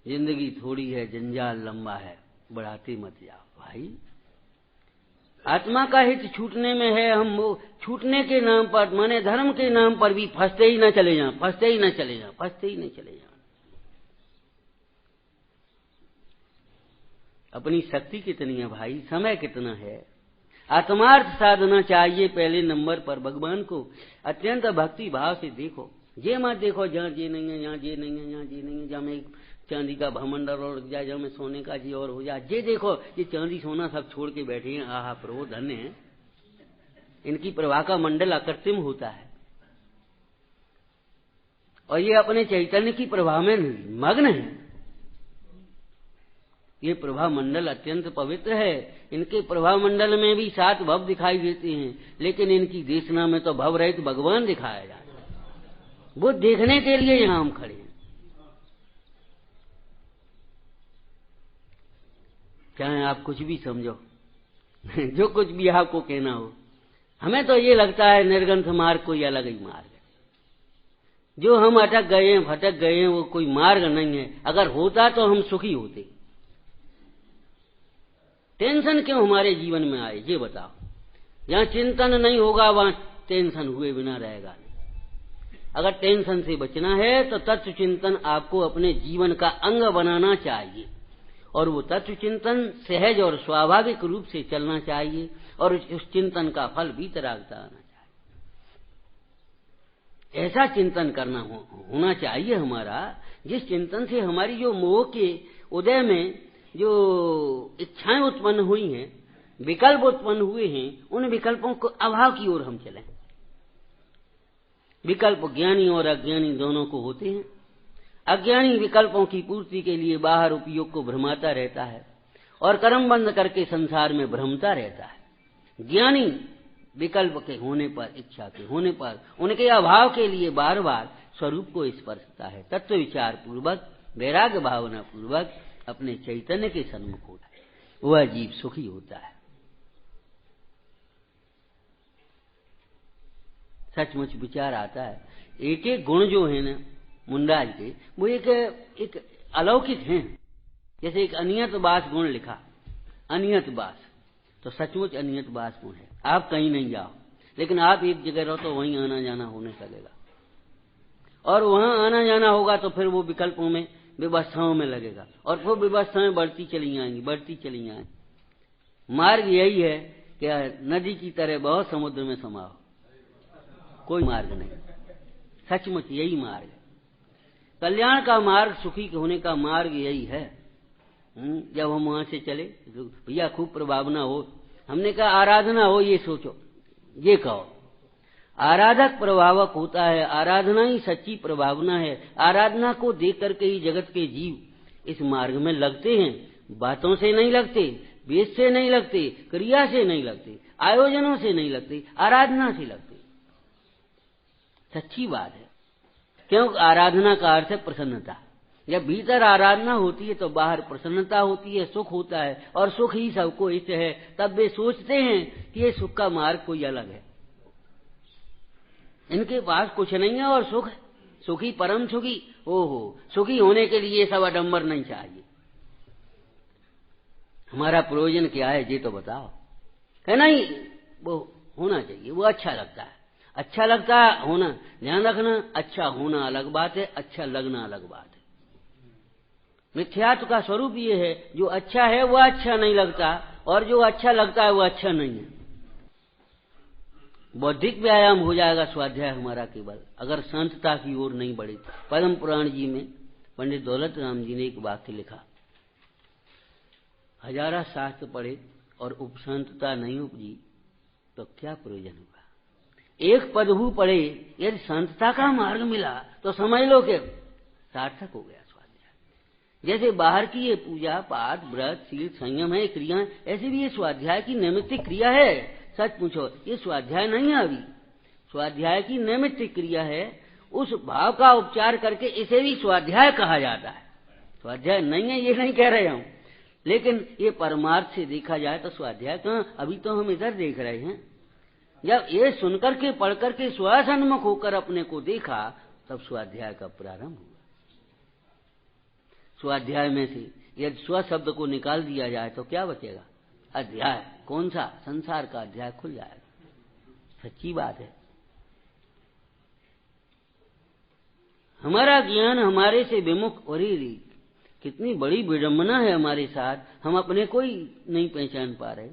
जिंदगी थोड़ी है, जंजाल लंबा है, बढ़ाते मत जाओ भाई। आत्मा का हित छूटने में है। हम वो छूटने के नाम पर, माने धर्म के नाम पर भी फंसते ही न चले जाएं, फंसते ही न चले जाएं, फंसते ही न चले जाएं। अपनी शक्ति कितनी है भाई, समय कितना है। आत्मार्थ साधना चाहिए पहले नंबर पर। भगवान को अत्यंत भक्ति भाव से देखो। ये मत देखो जहाँ ये नहीं है, यहाँ ये नहीं है, यहाँ ये नहीं है, जहाँ में चांदी का भमंडल और जाए, जहाँ में सोने का जी और हो जाए। ये देखो, ये चांदी सोना सब छोड़ के बैठे हैं। आहा प्रभु धन्य है, इनकी प्रभा का मंडल अकृत्रिम होता है, और ये अपने चैतन्य की प्रभा में मग्न है। ये प्रभा मंडल अत्यंत पवित्र है। इनके प्रभा मंडल में भी 7 भव दिखाई देते हैं, लेकिन इनकी देशना में तो भव रहित भगवान दिखाया जाता है। वो देखने के लिए यहां हम खड़े हैं। चाहे आप कुछ भी समझो जो कुछ भी आपको कहना हो, हमें तो ये लगता है निर्ग्रंथ मार्ग कोई अलग ही मार्ग है। जो हम अटक गए हैं, भटक गए हैं, वो कोई मार्ग नहीं है। अगर होता तो हम सुखी होते। टेंशन क्यों हमारे जीवन में आए, ये बताओ। जहां चिंतन नहीं होगा वहां टेंशन हुए बिना रहेगा नहीं। अगर टेंशन से बचना है तो तत्व चिंतन आपको अपने जीवन का अंग बनाना चाहिए, और वो तत्व चिंतन सहज और स्वाभाविक रूप से चलना चाहिए, और उस चिंतन का फल वीतरागता आना चाहिए। ऐसा चिंतन करना होना चाहिए हमारा, जिस चिंतन से हमारी जो मोह के उदय में जो इच्छाएं उत्पन्न हुई हैं, विकल्प उत्पन्न हुए हैं, उन विकल्पों को अभाव की ओर हम चलें। विकल्प ज्ञानी और अज्ञानी दोनों को होते हैं। अज्ञानी विकल्पों की पूर्ति के लिए बाहर उपयोग को भ्रमाता रहता है और कर्म बंद करके संसार में भ्रमता रहता है। ज्ञानी विकल्प के होने पर, इच्छा के होने पर, उनके अभाव के लिए बार बार स्वरूप को स्पर्शता है। तत्व विचार पूर्वक, वैराग्य भावना पूर्वक अपने चैतन्य के सन्मुख होता है, वह जीव सुखी होता है। सचमुच विचार आता है। एक एक गुण जो है ना मुंडाज के, वो एक अलौकिक हैं। जैसे एक अनियत बास गुण लिखा, अनियत बास, तो सचमुच अनियत बास गुण है। आप कहीं नहीं जाओ, लेकिन आप एक जगह रहो तो वहीं आना जाना होने लगेगा, और वहां आना जाना होगा तो फिर वो विकल्पों में, व्यवस्थाओं में लगेगा, और फिर व्यवस्थाएं बढ़ती चली आएंगी, बढ़ती चली आएंगी। मार्ग यही है कि नदी की तरह बहुत समुद्र में समाओ, कोई मार्ग नहीं। सचमुच यही मार्ग है। कल्याण का मार्ग, सुखी होने का मार्ग यही है। जब हम वहां से चले, भैया खूब प्रभावना हो, हमने कहा आराधना हो, ये सोचो, ये कहो। आराधक प्रभावक होता है, आराधना ही सच्ची प्रभावना है। आराधना को देख करके ही जगत के जीव इस मार्ग में लगते हैं। बातों से नहीं लगते, वेद से नहीं लगते, क्रिया से नहीं लगते, आयोजनों से नहीं लगते, आराधना से लगते। सच्ची बात है। क्योंकि आराधना का अर्थ है प्रसन्नता। जब भीतर आराधना होती है तो बाहर प्रसन्नता होती है, सुख होता है, और सुख ही सबको इष्ट है। तब वे सोचते हैं कि ये सुख का मार्ग कोई अलग है, इनके पास कुछ नहीं है और सुख है, सुखी परम सुखी। ओहो, सुखी होने के लिए सब आडंबर नहीं चाहिए। हमारा प्रयोजन क्या है ये तो बताओ। है नहीं, वो होना चाहिए, वो अच्छा लगता है, अच्छा लगता है होना। ध्यान रखना, अच्छा होना अलग बात है, अच्छा लगना अलग बात है। मिथ्यात्व का स्वरूप ये है, जो अच्छा है वह अच्छा नहीं लगता, और जो अच्छा लगता है वह अच्छा नहीं है। बौद्धिक व्यायाम हो जाएगा स्वाध्याय हमारा केवल, अगर संतता की ओर नहीं बढ़े। पद्म पुराण जी में पंडित दौलत राम जी ने एक वाक्य लिखा, हजारा शास्त्र पढ़े और उपसंतता नहीं उपजी तो क्या प्रयोजन होगा। एक पदभू पढ़े, यदि संतता का मार्ग मिला तो समझ लो कि सार्थक हो गया स्वाध्याय। जैसे बाहर की ये पूजा पाठ व्रत शील संयम है क्रिया, ऐसे भी ये स्वाध्याय की नैमित्तिक क्रिया है। सच पूछो, ये स्वाध्याय नहीं है, अभी स्वाध्याय की नैमित्तिक क्रिया है। उस भाव का उपचार करके इसे भी स्वाध्याय कहा जाता है। स्वाध्याय नहीं है ये नहीं कह रहे हूं, लेकिन ये परमार्थ से देखा जाए तो स्वाध्याय कहां, अभी तो हम इधर देख रहे हैं। जब ये सुनकर के पढ़ करके स्वसन्मुख होकर अपने को देखा, तब स्वाध्याय का प्रारंभ हुआ। स्वाध्याय में से यदि स्व शब्द को निकाल दिया जाए तो क्या बचेगा? अध्याय। कौन सा? संसार का अध्याय खुल जाएगा। सच्ची बात है। हमारा ज्ञान हमारे से विमुख, और कितनी बड़ी विडंबना है हमारे साथ, हम अपने को ही नहीं पहचान पा रहे।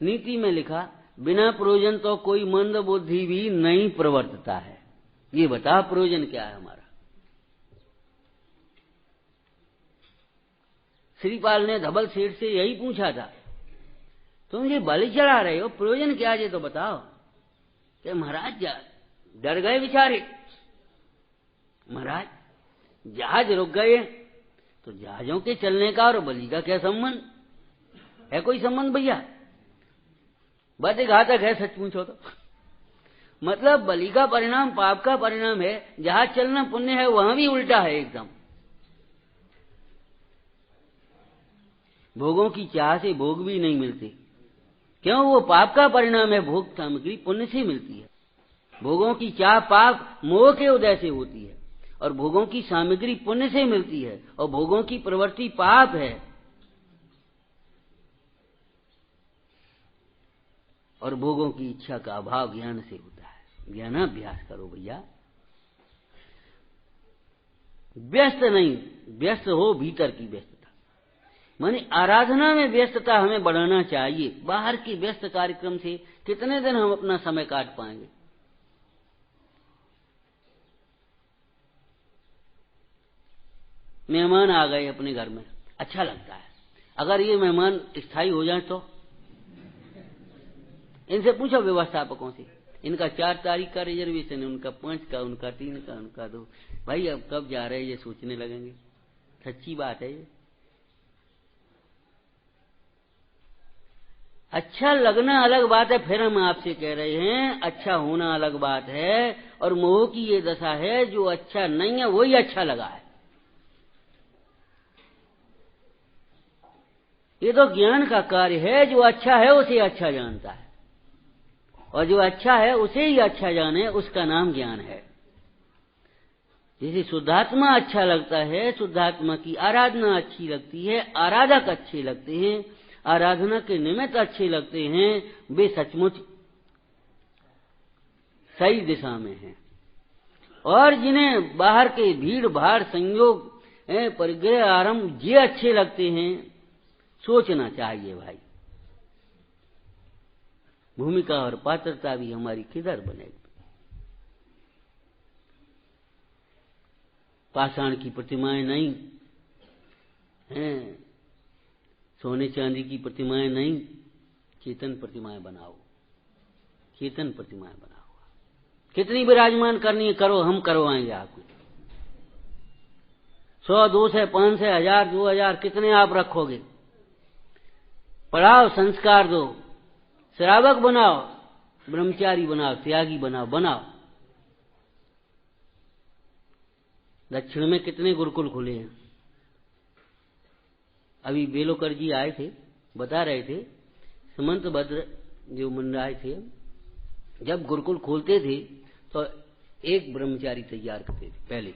नीति में लिखा, बिना प्रयोजन तो कोई मंद बुद्धि भी नहीं प्रवर्तता है। ये बता प्रयोजन क्या है हमारा। श्रीपाल ने धबल सेठ से यही पूछा था, तुम ये बलि चढ़ा रहे हो, प्रयोजन क्या है तो बताओ। कि महाराज डर गए बेचारे। महाराज जहाज रुक गए, तो जहाजों के चलने का और बलि का क्या संबंध है? कोई संबंध भैया? बात घातक है सच पूछो तो। मतलब बलि का परिणाम पाप का परिणाम है, जहाज चलना पुण्य है, वहां भी उल्टा है एकदम। भोगों की चाह से भोग भी नहीं मिलते, क्यों? वो पाप का परिणाम है। भोग सामग्री पुण्य से मिलती है। भोगों की चाह पाप मोह के उदय से होती है, और भोगों की सामग्री पुण्य से मिलती है, और भोगों की प्रवृत्ति पाप है। और भोगों की इच्छा का अभाव ज्ञान से होता है। ज्ञानाभ्यास करो भैया। व्यस्त नहीं, व्यस्त हो भीतर की व्यस्तता, माने आराधना में व्यस्तता हमें बढ़ाना चाहिए। बाहर की व्यस्त कार्यक्रम से कितने दिन हम अपना समय काट पाएंगे? मेहमान आ गए अपने घर में, अच्छा लगता है। अगर ये मेहमान स्थायी हो जाए तो इनसे पूछो व्यवस्थापकों से, इनका 4 तारीख का रिजर्वेशन है, उनका 5 का, उनका 3 का, उनका 2। भाई अब कब जा रहे हैं ये सोचने लगेंगे। सच्ची बात है ये। अच्छा लगना अलग बात है, फिर हम आपसे कह रहे हैं अच्छा होना अलग बात है। और मोह की ये दशा है, जो अच्छा नहीं है वही अच्छा लगा है। ये तो ज्ञान का कार्य है। जो अच्छा है उसे अच्छा जानता है, और जो अच्छा है उसे ही अच्छा जाने, उसका नाम ज्ञान है। जैसे शुद्धात्मा अच्छा लगता है, शुद्धात्मा की आराधना अच्छी लगती है, आराधक अच्छे लगते हैं, आराधना के निमित्त अच्छे लगते हैं, वे सचमुच सही दिशा में हैं। और जिन्हें बाहर के भीड़ भाड़ संयोग परिग्रह आरंभ ये अच्छे लगते हैं, सोचना चाहिए भाई भूमिका और पात्रता भी हमारी किधर बनेगी। पाषाण की प्रतिमाएं नहीं हैं, सोने चांदी की प्रतिमाएं नहीं, चेतन प्रतिमाएं बनाओ, चेतन प्रतिमाएं बनाओ। कितनी विराजमान करनी है करो, हम करवाएंगे आपको। 100, 200, 500, 1000, 2000 कितने आप रखोगे? पढ़ाओ, संस्कार दो, श्रावक बनाओ, ब्रह्मचारी बनाओ, त्यागी बनाओ, बनाओ। दक्षिण में कितने गुरुकुल खुले हैं। अभी बेलोकर जी आए थे, बता रहे थे सुमंत भद्र जो मंडराय थे, जब गुरुकुल खोलते थे तो एक ब्रह्मचारी तैयार करते थे। पहले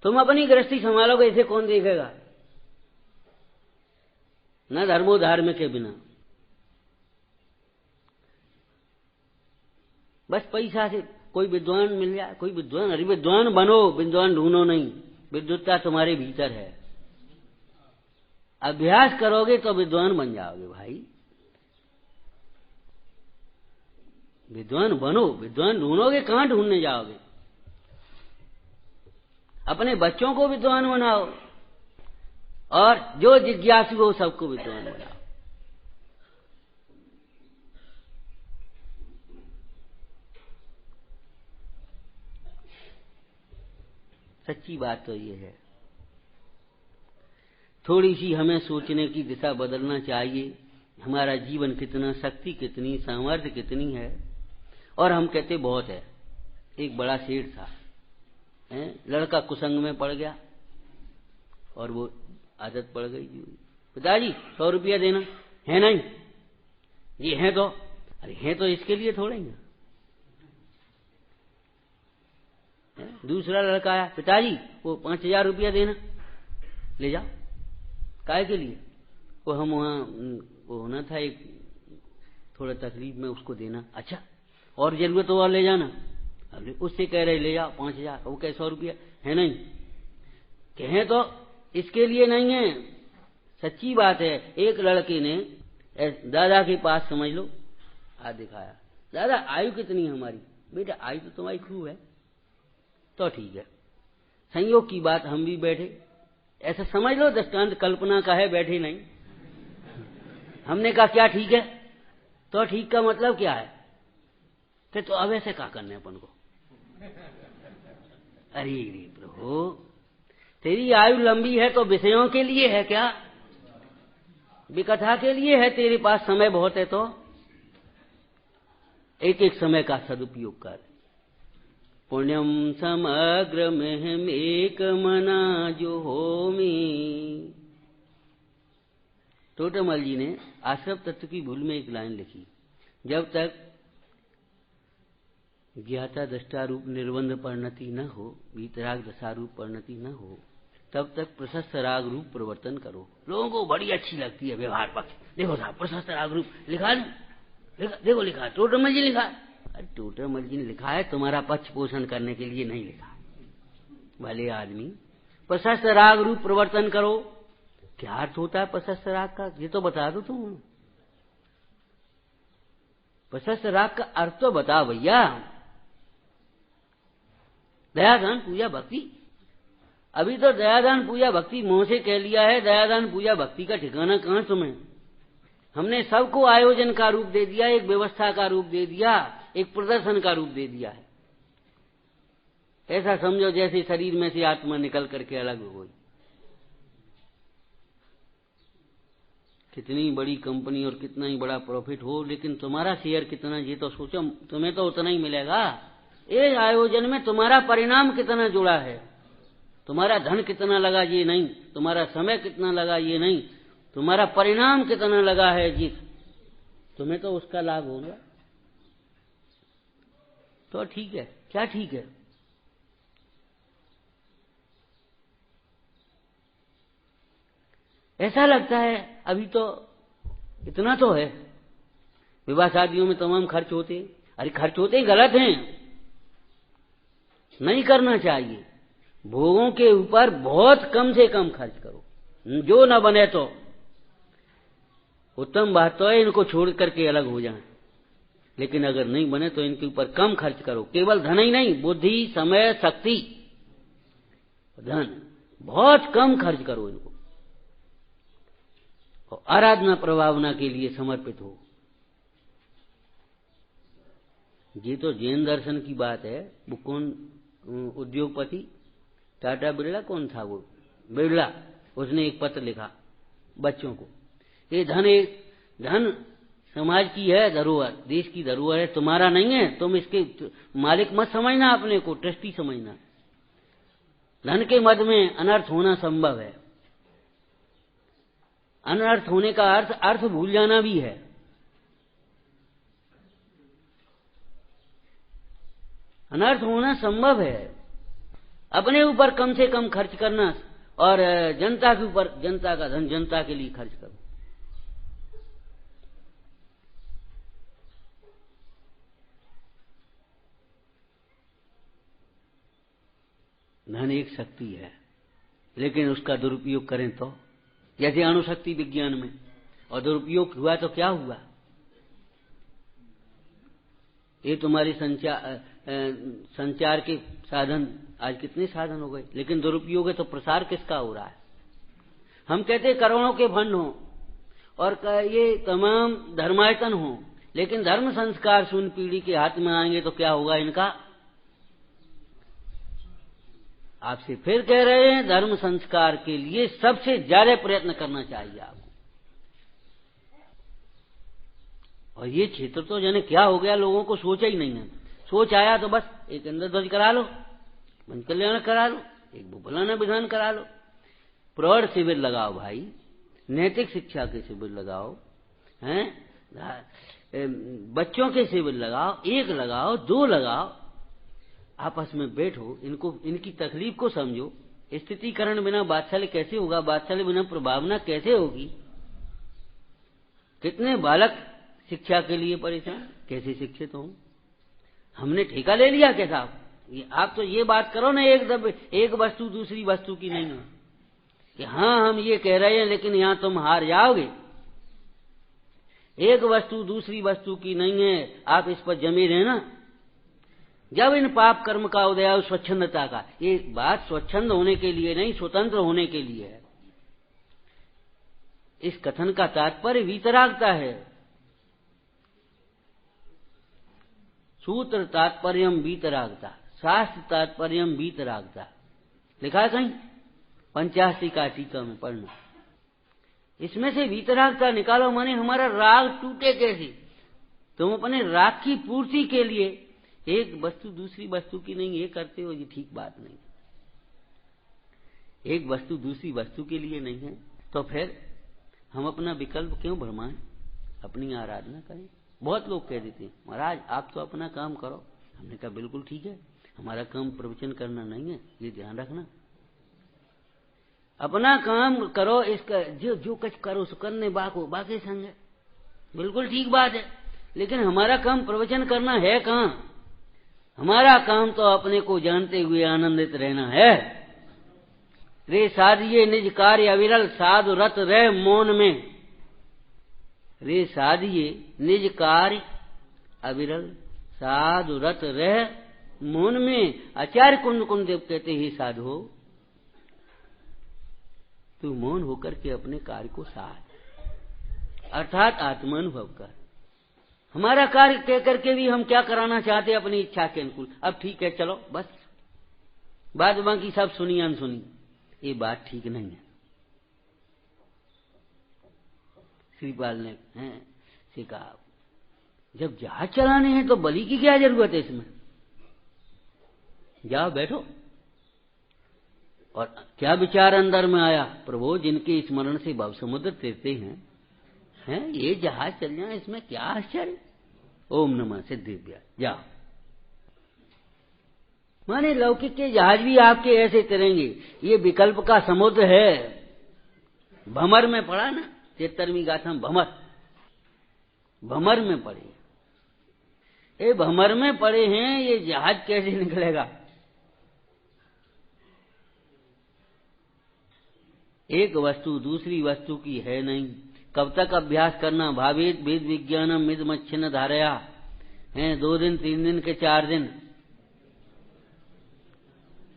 तुम अपनी गृहस्थी संभालोगे, इसे कौन देखेगा, न धर्मो धार्मिक के बिना, बस पैसा से कोई विद्वान मिल जाए, कोई विद्वान, अरे विद्वान बनो, विद्वान ढूंढो नहीं, विद्वत्ता तुम्हारे भीतर है, अभ्यास करोगे तो विद्वान बन जाओगे भाई। विद्वान बनो, विद्वान ढूंढोगे, कहां ढूंढने जाओगे। अपने बच्चों को विद्वान बनाओ और जो जिज्ञासु हो सबको विद्वान बनाओ। सच्ची बात तो ये है। थोड़ी सी हमें सोचने की दिशा बदलना चाहिए। हमारा जीवन कितना, शक्ति कितनी, सामर्थ्य कितनी है, और हम कहते बहुत है। एक बड़ा सेठ था, लड़का कुसंग में पड़ गया और वो आदत पड़ गई, पिताजी 100 रुपया देना है, नहीं ये है तो, अरे है तो इसके लिए थोड़ा ही। दूसरा लड़का आया, पिताजी वो 5000 रुपया देना, ले जाओ। काय के लिए? वो हम वहां वो होना था एक थोड़ा तकलीफ में, उसको देना। अच्छा और जरूरत हो और ले जाना। अब उससे कह रहे ले जाओ 5000, वो कहे 100 रुपया है, नहीं कहे तो इसके लिए नहीं है। सच्ची बात है। एक लड़के ने दादा के पास समझ लो हाथ दिखाया, दादा आयु कितनी है हमारी? बेटा आयु तो तुम्हारी खूब है। तो ठीक है, संयोग की बात, हम भी बैठे, ऐसा समझ लो दृष्टांत कल्पना का है, बैठे नहीं। हमने कहा क्या ठीक है? तो ठीक का मतलब क्या है? कि तो अब ऐसे क्या करने अपन को? अरे प्रभु, तेरी आयु लंबी है तो विषयों के लिए है क्या? विकथा के लिए है? तेरे पास समय बहुत है तो एक एक समय का सदुपयोग कर। पुण्यम समग्र में एक मना जो होमी। टोटमल जी ने आश्रम तत्व की भूल में एक लाइन लिखी, जब तक ज्ञाता दृष्टा रूप निर्बंध परिणति न हो, वीतराग दशा रूप परिणति न हो, तब तक प्रशस्त राग रूप प्रवर्तन करो। लोगों को बड़ी अच्छी लगती है व्यवहार पक्ष। देखो साहब प्रशस्त राग रूप लिखा नहीं, देखो लिखा, टोटमल जी लिखा। टोटमल जी ने लिखा है तुम्हारा पक्ष पोषण करने के लिए नहीं लिखा। भले आदमी प्रशस्त राग रूप प्रवर्तन करो। क्या अर्थ होता है प्रशस्त राग का? ये तो बता दो तुम। प्रशस्त राग का अर्थ तो बताओ भैया। दयादान पूजा भक्ति, अभी तो दयादान पूजा भक्ति मुंह से कह लिया है। दयादान पूजा भक्ति का ठिकाना कहां तुम्हें? हमने सबको आयोजन का रूप दे दिया, एक व्यवस्था का रूप दे दिया, एक प्रदर्शन का रूप दे दिया है। ऐसा समझो जैसे शरीर में से आत्मा निकल करके अलग हो गई। कितनी बड़ी कंपनी और कितना ही बड़ा प्रॉफिट हो, लेकिन तुम्हारा शेयर कितना, ये तो सोचो। तुम्हें तो उतना ही मिलेगा। इस आयोजन में तुम्हारा परिणाम कितना जुड़ा है, तुम्हारा धन कितना लगा ये नहीं, तुम्हारा समय कितना लगा ये नहीं, तुम्हारा परिणाम कितना लगा है जी, तुम्हें तो उसका लाभ होगा। तो ठीक है, क्या ठीक है? ऐसा लगता है अभी तो इतना तो है। विवाह शादियों में तमाम खर्च होते, अरे खर्च होते ही गलत हैं, नहीं करना चाहिए। भोगों के ऊपर बहुत कम से कम खर्च करो, जो न बने तो उत्तम बात तो है इनको छोड़ करके अलग हो जाएं, लेकिन अगर नहीं बने तो इनके ऊपर कम खर्च करो। केवल धन ही नहीं, बुद्धि, समय, शक्ति, धन बहुत कम खर्च करो इनको, और आराधना प्रभावना के लिए समर्पित हो। ये तो जैन दर्शन की बात है। वो कौन उद्योगपति, टाटा बिरला, कौन था वो बिरला, उसने एक पत्र लिखा बच्चों को, ये धन समाज की है धरोहर, देश की धरोहर है, तुम्हारा नहीं है। तुम इसके मालिक मत समझना, अपने को ट्रस्टी समझना। धन के मद में अनर्थ होना संभव है। अनर्थ होने का अर्थ भूल जाना भी है। अनर्थ होना संभव है। अपने ऊपर कम से कम खर्च करना और जनता के ऊपर, जनता का धन जनता के लिए खर्च करो। धन एक शक्ति है, लेकिन उसका दुरुपयोग करें तो, जैसे अणुशक्ति विज्ञान में, और दुरुपयोग हुआ तो क्या हुआ? ये तुम्हारी संचार के साधन, आज कितने साधन हो गए, लेकिन दुरुपयोग है तो प्रसार किसका हो रहा है? हम कहते करोड़ों के फंड हों और ये तमाम धर्मायतन हों, लेकिन धर्म संस्कार शून्य पीढ़ी के हाथ में आएंगे तो क्या होगा इनका? आपसे फिर कह रहे हैं, धर्म संस्कार के लिए सबसे ज्यादा प्रयत्न करना चाहिए आपको। और ये क्षेत्र तो जाने क्या हो गया, लोगों को सोचा ही नहीं है। सोच आया तो बस एक इंद्रध्वज करा लो, मन कल्याण करा लो, एक फलाना विधान करा लो। प्रौढ़ शिविर लगाओ भाई, नैतिक शिक्षा के शिविर लगाओ, हैं, बच्चों के शिविर लगाओ, एक लगाओ, दो लगाओ, आपस में बैठो, इनको, इनकी तकलीफ को समझो। स्थितिकरण बिना वात्सल्य कैसे होगा? वात्सल्य बिना प्रभावना कैसे होगी? कितने बालक शिक्षा के लिए परेशान, कैसे शिक्षित हों? हमने ठेका ले लिया क्या साहब? आप तो ये बात करो ना, एक वस्तु दूसरी वस्तु की नहीं है कि हाँ हम ये कह रहे हैं लेकिन यहां तुम हार जाओगे। एक वस्तु दूसरी वस्तु की नहीं है, आप इस पर जमे रहना। जब इन पाप कर्म का उदय हो स्वच्छंदता का, ये बात स्वच्छंद होने के लिए नहीं, स्वतंत्र होने के लिए है। इस कथन का तात्पर्य वीतरागता है। सूत्र तात्पर्यम वीतरागता, शास्त्र तात्पर्यम वीतरागता, लिखा है कहीं 85 का टीका में पढ़ना। इसमें से वीतरागता निकालो, माने हमारा राग टूटे कैसे। तुम अपने राग की पूर्ति के लिए एक वस्तु दूसरी वस्तु की नहीं, ये करते हो, ये ठीक बात नहीं। एक वस्तु दूसरी वस्तु के लिए नहीं है तो फिर हम अपना विकल्प क्यों भरमाएं, अपनी आराधना करें। बहुत लोग कह देते हैं महाराज आप तो अपना काम करो। हमने कहा बिल्कुल ठीक है, हमारा काम प्रवचन करना नहीं है, ये ध्यान रखना। अपना काम करो, इसका जो कुछ करो सो करने बाकी संग है, बिल्कुल ठीक बात है। लेकिन हमारा काम प्रवचन करना है कहां? हमारा काम तो अपने को जानते हुए आनंदित रहना है। रे साधिये निज कार्य अविरल, साधु रत रह मौन में। रे साधिये निज कार्य अविरल, साधु रत रह मौन में। आचार्य कुंद देव कहते ही साधु तू मौन होकर के अपने कार्य को साध, अर्थात आत्मानुभव कर। हमारा कार्य कह करके भी हम क्या कराना चाहते हैं? अपनी इच्छा के अनुकूल। अब ठीक है चलो बस, बाद बाकी सब सुनी अनसुनी, ये बात ठीक नहीं है। श्रीपाल ने से कहा जब जहाज चलाने हैं तो बलि की क्या जरूरत है इसमें? जाओ बैठो। और क्या विचार अंदर में आया? प्रभु जिनके स्मरण से भव समुद्र तैरते हैं, ये जहाज चल जाए इसमें क्या आश्चर्य। ओम नमः सिद्धिभ्य जाओ। माने लौकिक के जहाज भी आपके ऐसे तैरेंगे, ये विकल्प का समुद्र है। भमर में पड़ा ना 73वीं गाथा में, भमर में पड़े। ये भमर में पड़े हैं, ये जहाज कैसे निकलेगा? एक वस्तु दूसरी वस्तु की है नहीं। कब तक अभ्यास करना? भावेत वेद विज्ञानम मिद मच्छिन्न धारया, हैं 2 दिन 3 दिन के 4 दिन,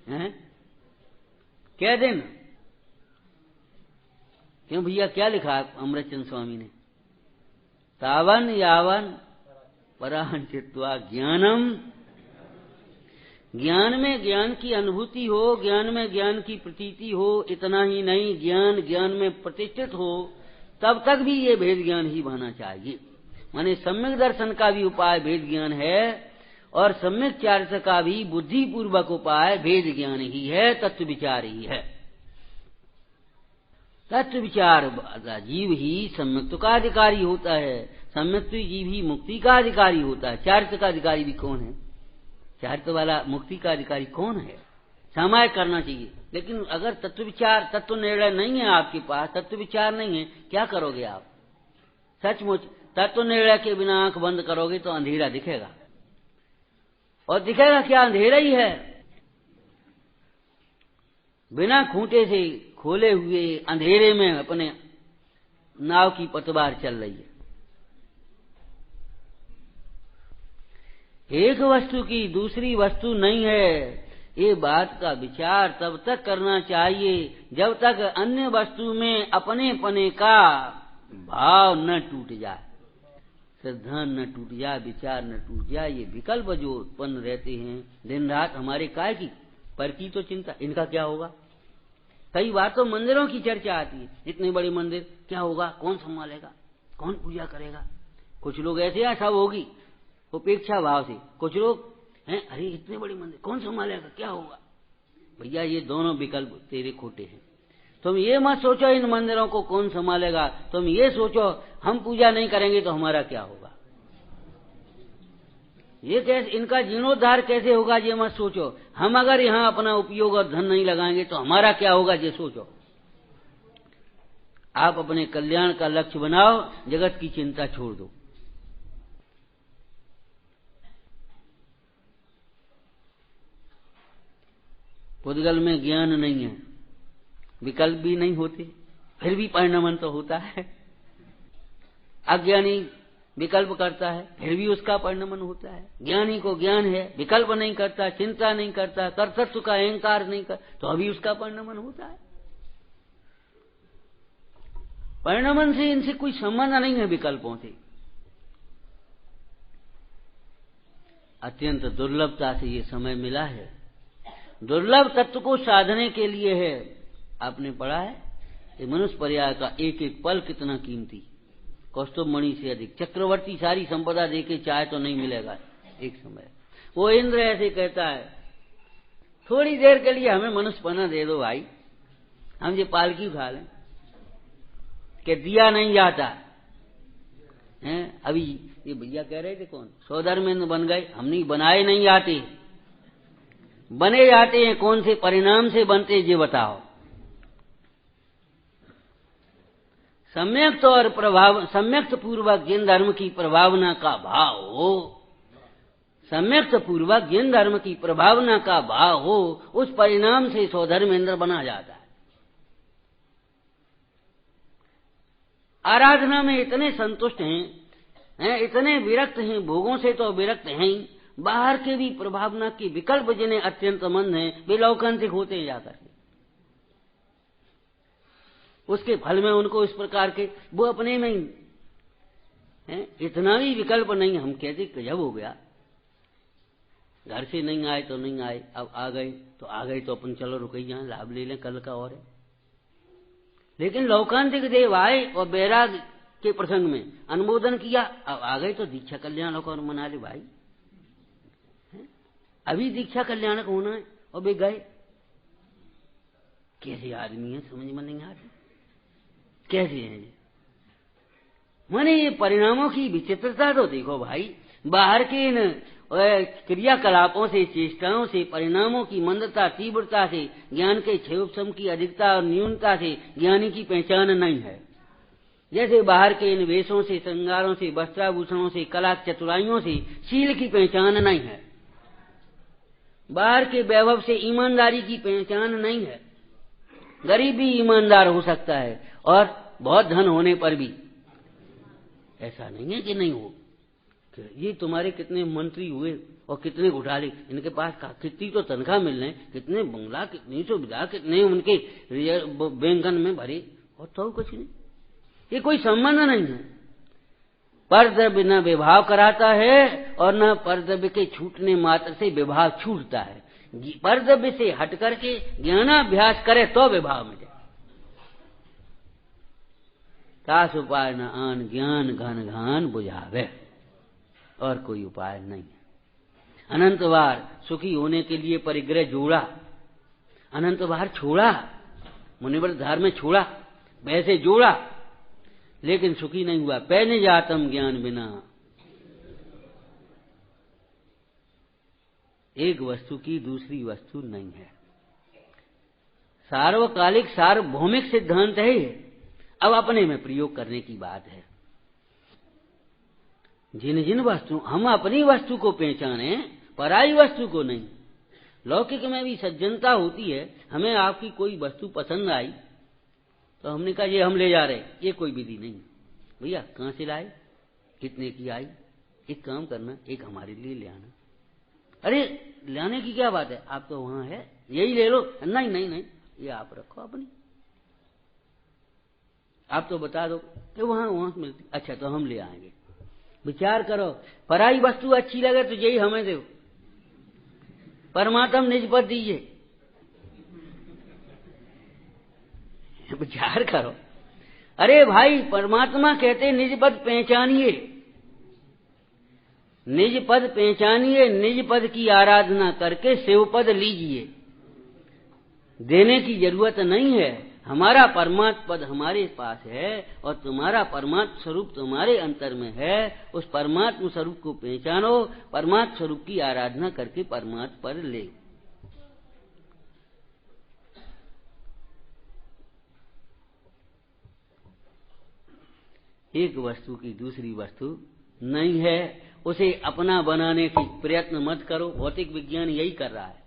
हैं क्या दिन? क्यों भैया क्या लिखा अमृतचंद स्वामी ने? तावन यावन पराहं चित्वा ज्ञानम। ज्ञान में ज्ञान की अनुभूति हो, ज्ञान में ज्ञान की प्रतीति हो, इतना ही नहीं ज्ञान में प्रतिष्ठित हो, तब तक भी ये भेद ज्ञान ही बना चाहिए। माने सम्यक दर्शन का भी उपाय भेद ज्ञान है, और सम्यक चारित्र का भी बुद्धि पूर्वक उपाय भेद ज्ञान ही है, तत्व विचार ही है। तत्व विचार जीव ही सम्यक्त्व का अधिकारी होता है, सम्यक्त्व जीव ही मुक्ति का अधिकारी होता है। चारित्र का अधिकारी भी कौन है? चारित्र वाला मुक्ति का अधिकारी कौन है? समय करना चाहिए। लेकिन अगर तत्व विचार, तत्व निर्णय नहीं है आपके पास, तत्व विचार नहीं है, क्या करोगे आप? सचमुच तत्व निर्णय के बिना आंख बंद करोगे तो अंधेरा दिखेगा, और दिखेगा क्या? अंधेरा ही है। बिना खूंटे से खोले हुए अंधेरे में अपने नाव की पतवार चल रही है। एक वस्तु की दूसरी वस्तु नहीं है, ये बात का विचार तब तक करना चाहिए जब तक अन्य वस्तु में अपने पने का भाव न टूट जाए, श्रद्धा न टूट जाए, विचार न टूट जाए। ये विकल्प जो उत्पन्न रहते हैं दिन रात हमारे काय की, पर की तो चिंता, इनका क्या होगा? कई बार तो मंदिरों की चर्चा आती है, इतने बड़े मंदिर क्या होगा, कौन संभालेगा, कौन पूजा करेगा? कुछ लोग ऐसे हैं, सब होगी उपेक्षा भाव से। कुछ लोग हैं, अरे इतने बड़े मंदिर कौन संभालेगा, क्या होगा? भैया ये दोनों विकल्प तेरे खोटे हैं। तुम ये मत सोचो इन मंदिरों को कौन संभालेगा, तुम ये सोचो हम पूजा नहीं करेंगे तो हमारा क्या होगा। ये कैसे, इनका जीर्णोद्धार कैसे होगा ये मत सोचो। हम अगर यहाँ अपना उपयोग और धन नहीं लगाएंगे तो हमारा क्या होगा ये सोचो। आप अपने कल्याण का लक्ष्य बनाओ, जगत की चिंता छोड़ दो। पुद्गल में ज्ञान नहीं है, विकल्प भी नहीं होते, फिर भी परिणमन तो होता है। अज्ञानी विकल्प करता है, फिर भी उसका परिणमन होता है। ज्ञानी को ज्ञान है, विकल्प नहीं करता, चिंता नहीं करता, कर्तृत्व का अहंकार नहीं कर, तो अभी उसका परिणमन होता है। परिणमन से इनसे कोई संबंध नहीं है, विकल्पों से। अत्यंत दुर्लभता से ये समय मिला है, दुर्लभ तत्व को साधने के लिए है। आपने पढ़ा है कि मनुष्य पर्याय का एक एक पल कितना कीमती, कौस्तुभ मणि से अधिक। चक्रवर्ती सारी संपदा देके चाहे तो नहीं मिलेगा एक समय। वो इंद्र ऐसे कहता है, थोड़ी देर के लिए हमें मनुष्य पना दे दो भाई, हम ये पालकी उठा लें। कि दिया नहीं जाता है। अभी ये भैया कह रहे थे कौन, सौधर्मेंद्र बन गए, हम नहीं बनाए, नहीं आते, बने जाते हैं। कौन से परिणाम से बनते ये बताओ। सम्यक्त और प्रभाव, सम्यक्त पूर्वक जिन धर्म की प्रभावना का भाव हो, सम्यक्त पूर्वक जिन धर्म की प्रभावना का भाव हो, उस परिणाम से सौधर्मेंद्र बना जाता है। आराधना में इतने संतुष्ट हैं, इतने विरक्त हैं, भोगों से तो विरक्त हैं ही, बाहर के भी प्रभावना के विकल्प जिन्हें अत्यंत मंद हैं, वे लौकांतिक होते जाकर उसके फल में उनको इस प्रकार के वो अपने में ही है। इतना भी विकल्प नहीं, हम कहते गजब हो गया, घर से नहीं आए तो नहीं आए, अब आ गए तो आ गए, तो अपन चलो रुके यहाँ लाभ ले लें, कल का और है। लेकिन लौकांतिक देव आए और बैराग के प्रसंग में अनुमोदन किया, अब आ गए तो दीक्षा कल्याण और मना ले भाई, अभी दीक्षा कल्याणक होना है और वे गए। कैसे आदमी है, समझ में नहीं आती कैसे है ये। माने ये परिणामों की विचित्रता तो देखो भाई। बाहर के इन क्रियाकलापों से, चेष्टाओं से, परिणामों की मंदता, तीव्रता से, ज्ञान के क्षयोपशम की अधिकता और न्यूनता से ज्ञानी की पहचान नहीं है। जैसे बाहर के इन वेशों से, श्रृंगारों से, वस्त्राभूषणों से, कला चतुराइयों से शील की पहचान नहीं है। बाहर के वैभव से ईमानदारी की पहचान नहीं है। गरीब भी ईमानदार हो सकता है और बहुत धन होने पर भी, ऐसा नहीं है कि नहीं हो। ये तुम्हारे कितने मंत्री हुए और कितने घोटाले, इनके पास कितनी तो तनख्वाह मिल रहे, कितने बंगला, कितनी सुविधा, कितने उनके बैंकन में भरे, और तो कुछ नहीं। ये कोई संबंध नहीं है। परद्रव्य न विभाव कराता है और न परद्रव्य के छूटने मात्र से विभाव छूटता है। परद्रव्य से हट करके ज्ञानाभ्यास करे तो विभाव मिले। तास उपाय न आन ज्ञान घन घान बुझावे, और कोई उपाय नहीं है। अनंत बार सुखी होने के लिए परिग्रह जोड़ा, अनंत बार छोड़ा, मुनिवर धार में छोड़ा, वैसे जोड़ा, लेकिन सुखी नहीं हुआ। पैने जातम ज्ञान बिना। एक वस्तु की दूसरी वस्तु नहीं है, सार्वकालिक सार्वभौमिक सिद्धांत है ये। अब अपने में प्रयोग करने की बात है। जिन जिन वस्तु हम अपनी वस्तु को पहचाने, पराई वस्तु को नहीं। लौकिक में भी सज्जनता होती है। हमें आपकी कोई वस्तु पसंद आई तो हमने कहा ये हम ले जा रहे, ये कोई विधि नहीं। भैया कहां से लाए, कितने की आई, एक काम करना, एक हमारे लिए ले आना। अरे लाने की क्या बात है, आप तो वहां है, यही ले लो। नहीं नहीं नहीं, ये आप रखो अपनी, आप तो बता दो कि वहां मिलती। अच्छा तो हम ले आएंगे। विचार करो, पराई वस्तु अच्छी लगे तो यही हमें दो। परमात्मा निज पद दीजिए। विचार करो। अरे भाई परमात्मा कहते निज पद पहचानिए, निज पद पहचानिए, निज पद की आराधना करके शिव पद लीजिए। देने की जरूरत नहीं है, हमारा परमात्म पद हमारे पास है और तुम्हारा परमात्म स्वरूप तुम्हारे अंतर में है। उस परमात्म स्वरूप को पहचानो, परमात्म स्वरूप की आराधना करके परमात्म पद ले। एक वस्तु की दूसरी वस्तु नहीं है, उसे अपना बनाने की प्रयत्न मत करो। भौतिक विज्ञान यही कर रहा है,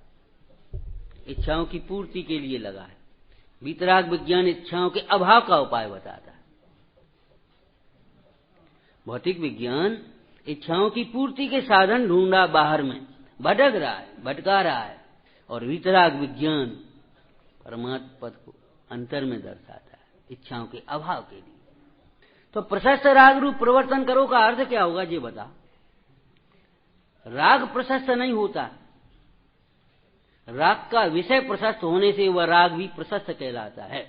इच्छाओं की पूर्ति के लिए लगा है। वीतराग विज्ञान इच्छाओं के अभाव का उपाय बताता है। भौतिक विज्ञान इच्छाओं की पूर्ति के साधन ढूंढा बाहर में, भटक रहा है, भटका रहा है। और वीतराग विज्ञान परमात्म पद को अंतर में दर्शाता है, इच्छाओं के अभाव के लिए। तो प्रशस्त राग रूप प्रवर्तन करो का अर्थ क्या होगा ये बता। राग प्रशस्त नहीं होता, राग का विषय प्रशस्त होने से वह राग भी प्रशस्त कहलाता है।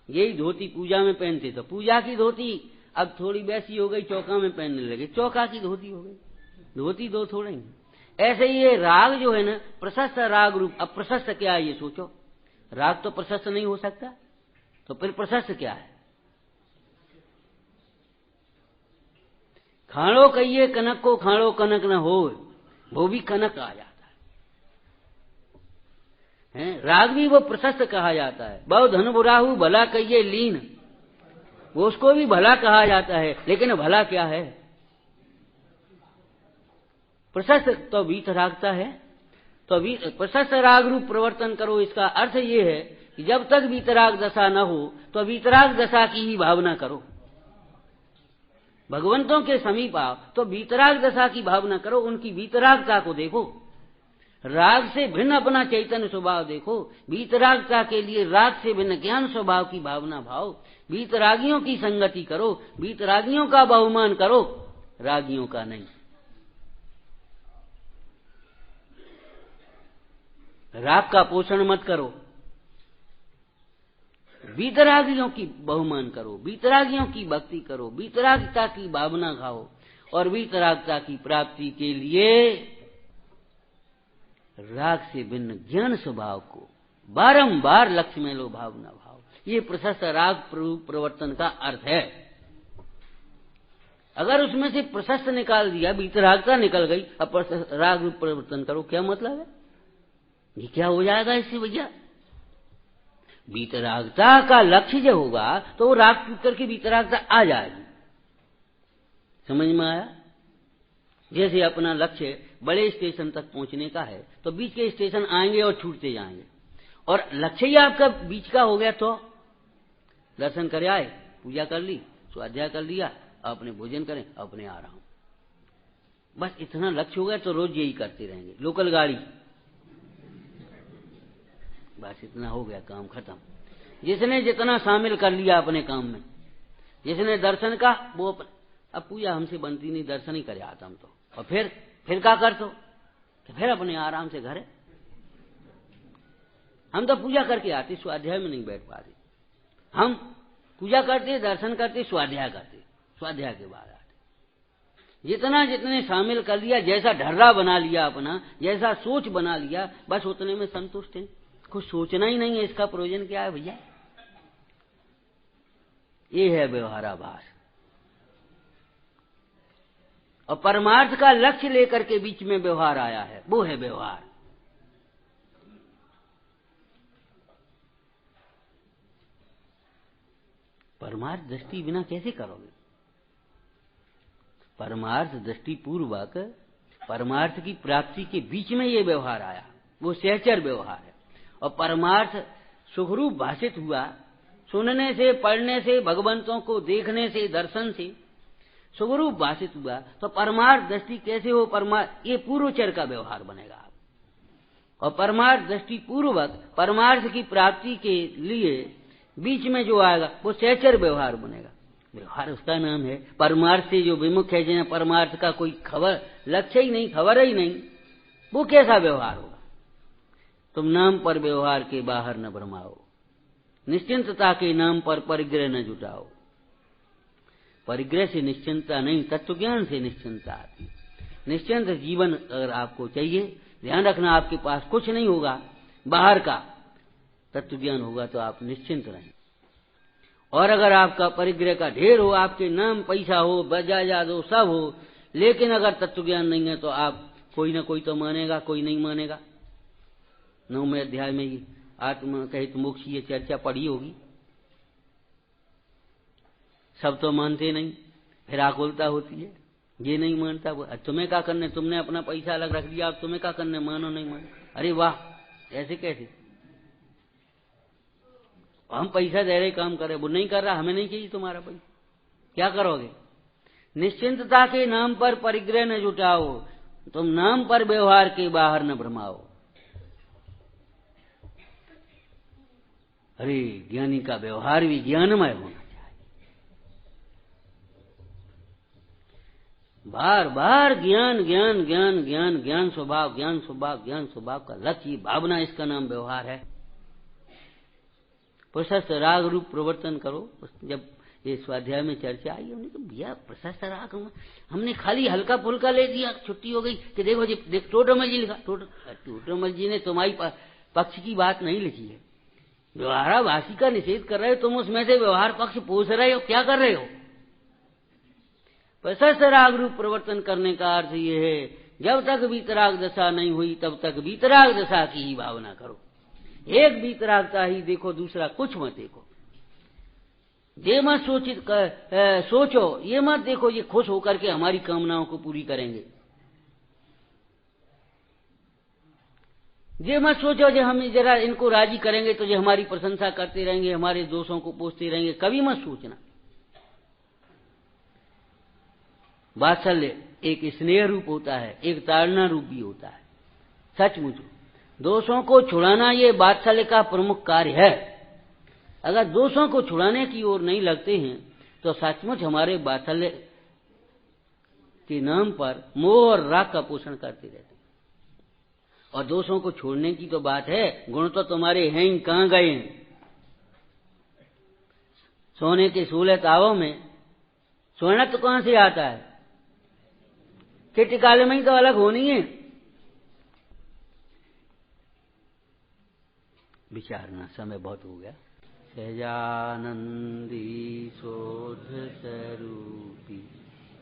यही धोती पूजा में पहनते तो पूजा की धोती अब थोड़ी वैसी हो गई, चौका में पहनने लगे, चौका की धोती हो गई, धोती दो थोड़े ही। ऐसे ही ये राग जो है ना, प्रशस्त राग रूप। अब प्रशस्त क्या है ये सोचो, राग तो प्रशस्त नहीं हो सकता, तो फिर प्रशस्त क्या है। खाड़ो कहिए कनक को, खाड़ो कनक न हो, वो भी कनक आ जाता है। राग भी वो प्रशस्त कहा जाता है। बहु धन बुराहु भला कहिए लीन, वो उसको भी भला कहा जाता है, लेकिन भला क्या है। प्रशस्त तो वीतरागता है। तो प्रशस्त राग रूप प्रवर्तन करो, इसका अर्थ ये है कि जब तक वीतराग दशा न हो तो वीतराग दशा की ही भावना करो। भगवंतों के समीप आओ तो वीतराग दशा की भावना करो, उनकी वीतरागता को देखो। राग से भिन्न अपना चैतन्य स्वभाव देखो। वीतरागता के लिए राग से भिन्न ज्ञान स्वभाव की भावना भाव। वीतरागियों की संगति करो, वीतरागियों का बहुमान करो, रागियों का नहीं। राग का पोषण मत करो, वीतरागियों की बहुमान करो, वीतरागियों की भक्ति करो, वीतरागता की भावना खाओ। और वीतरागता की प्राप्ति के लिए राग से भिन्न ज्ञान स्वभाव को बारंबार लक्ष्य में लो, भावना भाव। ये प्रशस्त राग प्रवर्तन का अर्थ है। अगर उसमें से प्रशस्त निकाल दिया, वीतरागता निकल गई, अब राग प्रवर्तन करो, क्या मतलब है। ये क्या हो जाएगा इससे भैया। वीतरागता का लक्ष्य जो होगा तो वो राग टूट करके वीतरागता आ जाएगी। समझ में आया। जैसे अपना लक्ष्य बड़े स्टेशन तक पहुंचने का है तो बीच के स्टेशन आएंगे और छूटते जाएंगे। और लक्ष्य ही आपका बीच का हो गया तो दर्शन कर आए, पूजा कर ली, स्वाध्याय कर लिया, अपने भोजन करें, अपने आ रहा हूं, बस इतना लक्ष्य हो गया तो रोज यही करते रहेंगे। लोकल गाड़ी, बस इतना हो गया, काम खत्म। जिसने जितना शामिल कर लिया अपने काम में, जिसने दर्शन का वो अब पूजा हमसे बनती नहीं, दर्शन ही करे आता हम तो। और फिर क्या कर तो फिर अपने आराम से घर है। हम तो पूजा करके आते, स्वाध्याय में नहीं बैठ पाते। हम पूजा करते, दर्शन करते, स्वाध्याय करते, स्वाध्याय के बाद आते। जितना जितने शामिल कर लिया, जैसा ढर्रा बना लिया अपना, जैसा सोच बना लिया, बस उतने में संतुष्ट हैं। कुछ सोचना ही नहीं है इसका प्रयोजन क्या है भैया। ये है व्यवहाराभास। और परमार्थ का लक्ष्य लेकर के बीच में व्यवहार आया है, वो है व्यवहार। परमार्थ दृष्टि बिना कैसे करोगे? परमार्थ दृष्टि पूर्वक परमार्थ की प्राप्ति के बीच में ये व्यवहार आया, वो सहचर व्यवहार है। और परमार्थ सुखरूप भाषित हुआ सुनने से, पढ़ने से, भगवंतों को देखने से, दर्शन से सुखरूप भाषित हुआ। तो परमार्थ दृष्टि कैसे हो? परमार्थ ये पूर्वचर का व्यवहार बनेगा। और परमार्थ दृष्टि पूर्वक परमार्थ की प्राप्ति के लिए बीच में जो आएगा वो सहचर व्यवहार बनेगा। व्यवहार उसका नाम है। परमार्थ से जो विमुख है, जिन्हें परमार्थ का कोई खबर, लक्ष्य ही नहीं, खबर ही नहीं, वो कैसा व्यवहार होगा? तुम नाम पर व्यवहार के बाहर न भ्रमाओ, निश्चिंतता के नाम पर परिग्रह न जुटाओ। परिग्रह से निश्चिंतता नहीं, तत्व ज्ञान से निश्चिंतता आती। निश्चिंत जीवन अगर आपको चाहिए, ध्यान रखना आपके पास कुछ नहीं होगा बाहर का, तत्व ज्ञान होगा तो आप निश्चिंत रहें। और अगर आपका परिग्रह का ढेर हो, आपके नाम पैसा हो, जायदाद हो, सब हो, लेकिन अगर तत्व ज्ञान नहीं है तो आप कोई ना कोई तो मानेगा, कोई नहीं मानेगा। 9वें अध्याय में ये आत्मा कहित मोक्ष ये चर्चा पढ़ी होगी। सब तो मानते नहीं, फिर आकुलता होती है, ये नहीं मानता, वो तुम्हें क्या करने, तुमने अपना पैसा अलग रख दिया, अब तुम्हें क्या करने, मानो नहीं मानो। अरे वाह, ऐसे कैसे? हम पैसा दे रहे, काम कर रहे, वो नहीं कर रहा, हमें नहीं चाहिए तुम्हारा पैसा, क्या करोगे? निश्चिंतता के नाम पर परिग्रह न जुटाओ, तुम नाम पर व्यवहार के बाहर न भ्रमाओ। अरे ज्ञानी का व्यवहार भी ज्ञानमय होना चाहिए। बार बार ज्ञान ज्ञान ज्ञान ज्ञान, ज्ञान स्वभाव, ज्ञान स्वभाव, ज्ञान स्वभाव का लक्ष्य भावना, इसका नाम व्यवहार है। प्रशस्त राग रूप प्रवर्तन करो। जब ये स्वाध्याय में चर्चा आई, हमने कहा भैया प्रशस्त राग हमने खाली हल्का फुल्का ले दिया, छुट्टी हो गई कि देखो जी, देख टोटोमल जी लिखा। टोटोमल जी ने तुम्हारी पक्ष की बात नहीं लिखी है, व्यवहाराभासी का निषेध कर रहे हो, तुम उसमें से व्यवहार पक्ष पोष रहे हो, क्या कर रहे हो? प्रशस्त राग रूप प्रवर्तन करने का अर्थ ये है, जब तक वीतराग दशा नहीं हुई तब तक वीतराग दशा की ही भावना करो। एक वीतरागता ही देखो, दूसरा कुछ मत देखो। ये मत सोचो, ये मत देखो ये खुश होकर के हमारी कामनाओं को पूरी करेंगे। ये मत सोचो जो हम जरा इनको राजी करेंगे तो जो हमारी प्रशंसा करते रहेंगे, हमारे दोषों को पोषते रहेंगे, कभी मत सोचना। वात्सल्य एक स्नेह रूप होता है, एक ताड़ना रूप भी होता है। सचमुच दोषों को छुड़ाना ये वात्सल्य का प्रमुख कार्य है। अगर दोषों को छुड़ाने की ओर नहीं लगते हैं तो सचमुच हमारे वात्सल्य के नाम पर मोह और राग का पोषण करते रहते। और दोषों को छोड़ने की तो बात है, गुण तो तुम्हारे हैं ही, कहां गए हैं? सोने के 16 तावों में सोना तो कहां से आता है? किट काले में ही तो अलग होनी है। विचारना, समय बहुत हो गया। सहजानंदी शोध स्वरूपी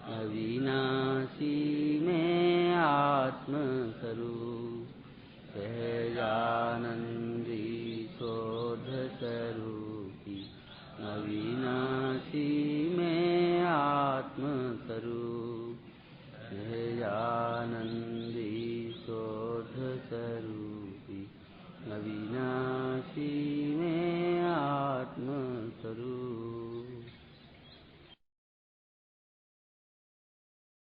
अविनाशी में आत्म स्वरूप, सहजानंदी शोध स्वरूपी अविनाशी में आत्म स्वरूप, सहजानंदी शोध स्वरूप।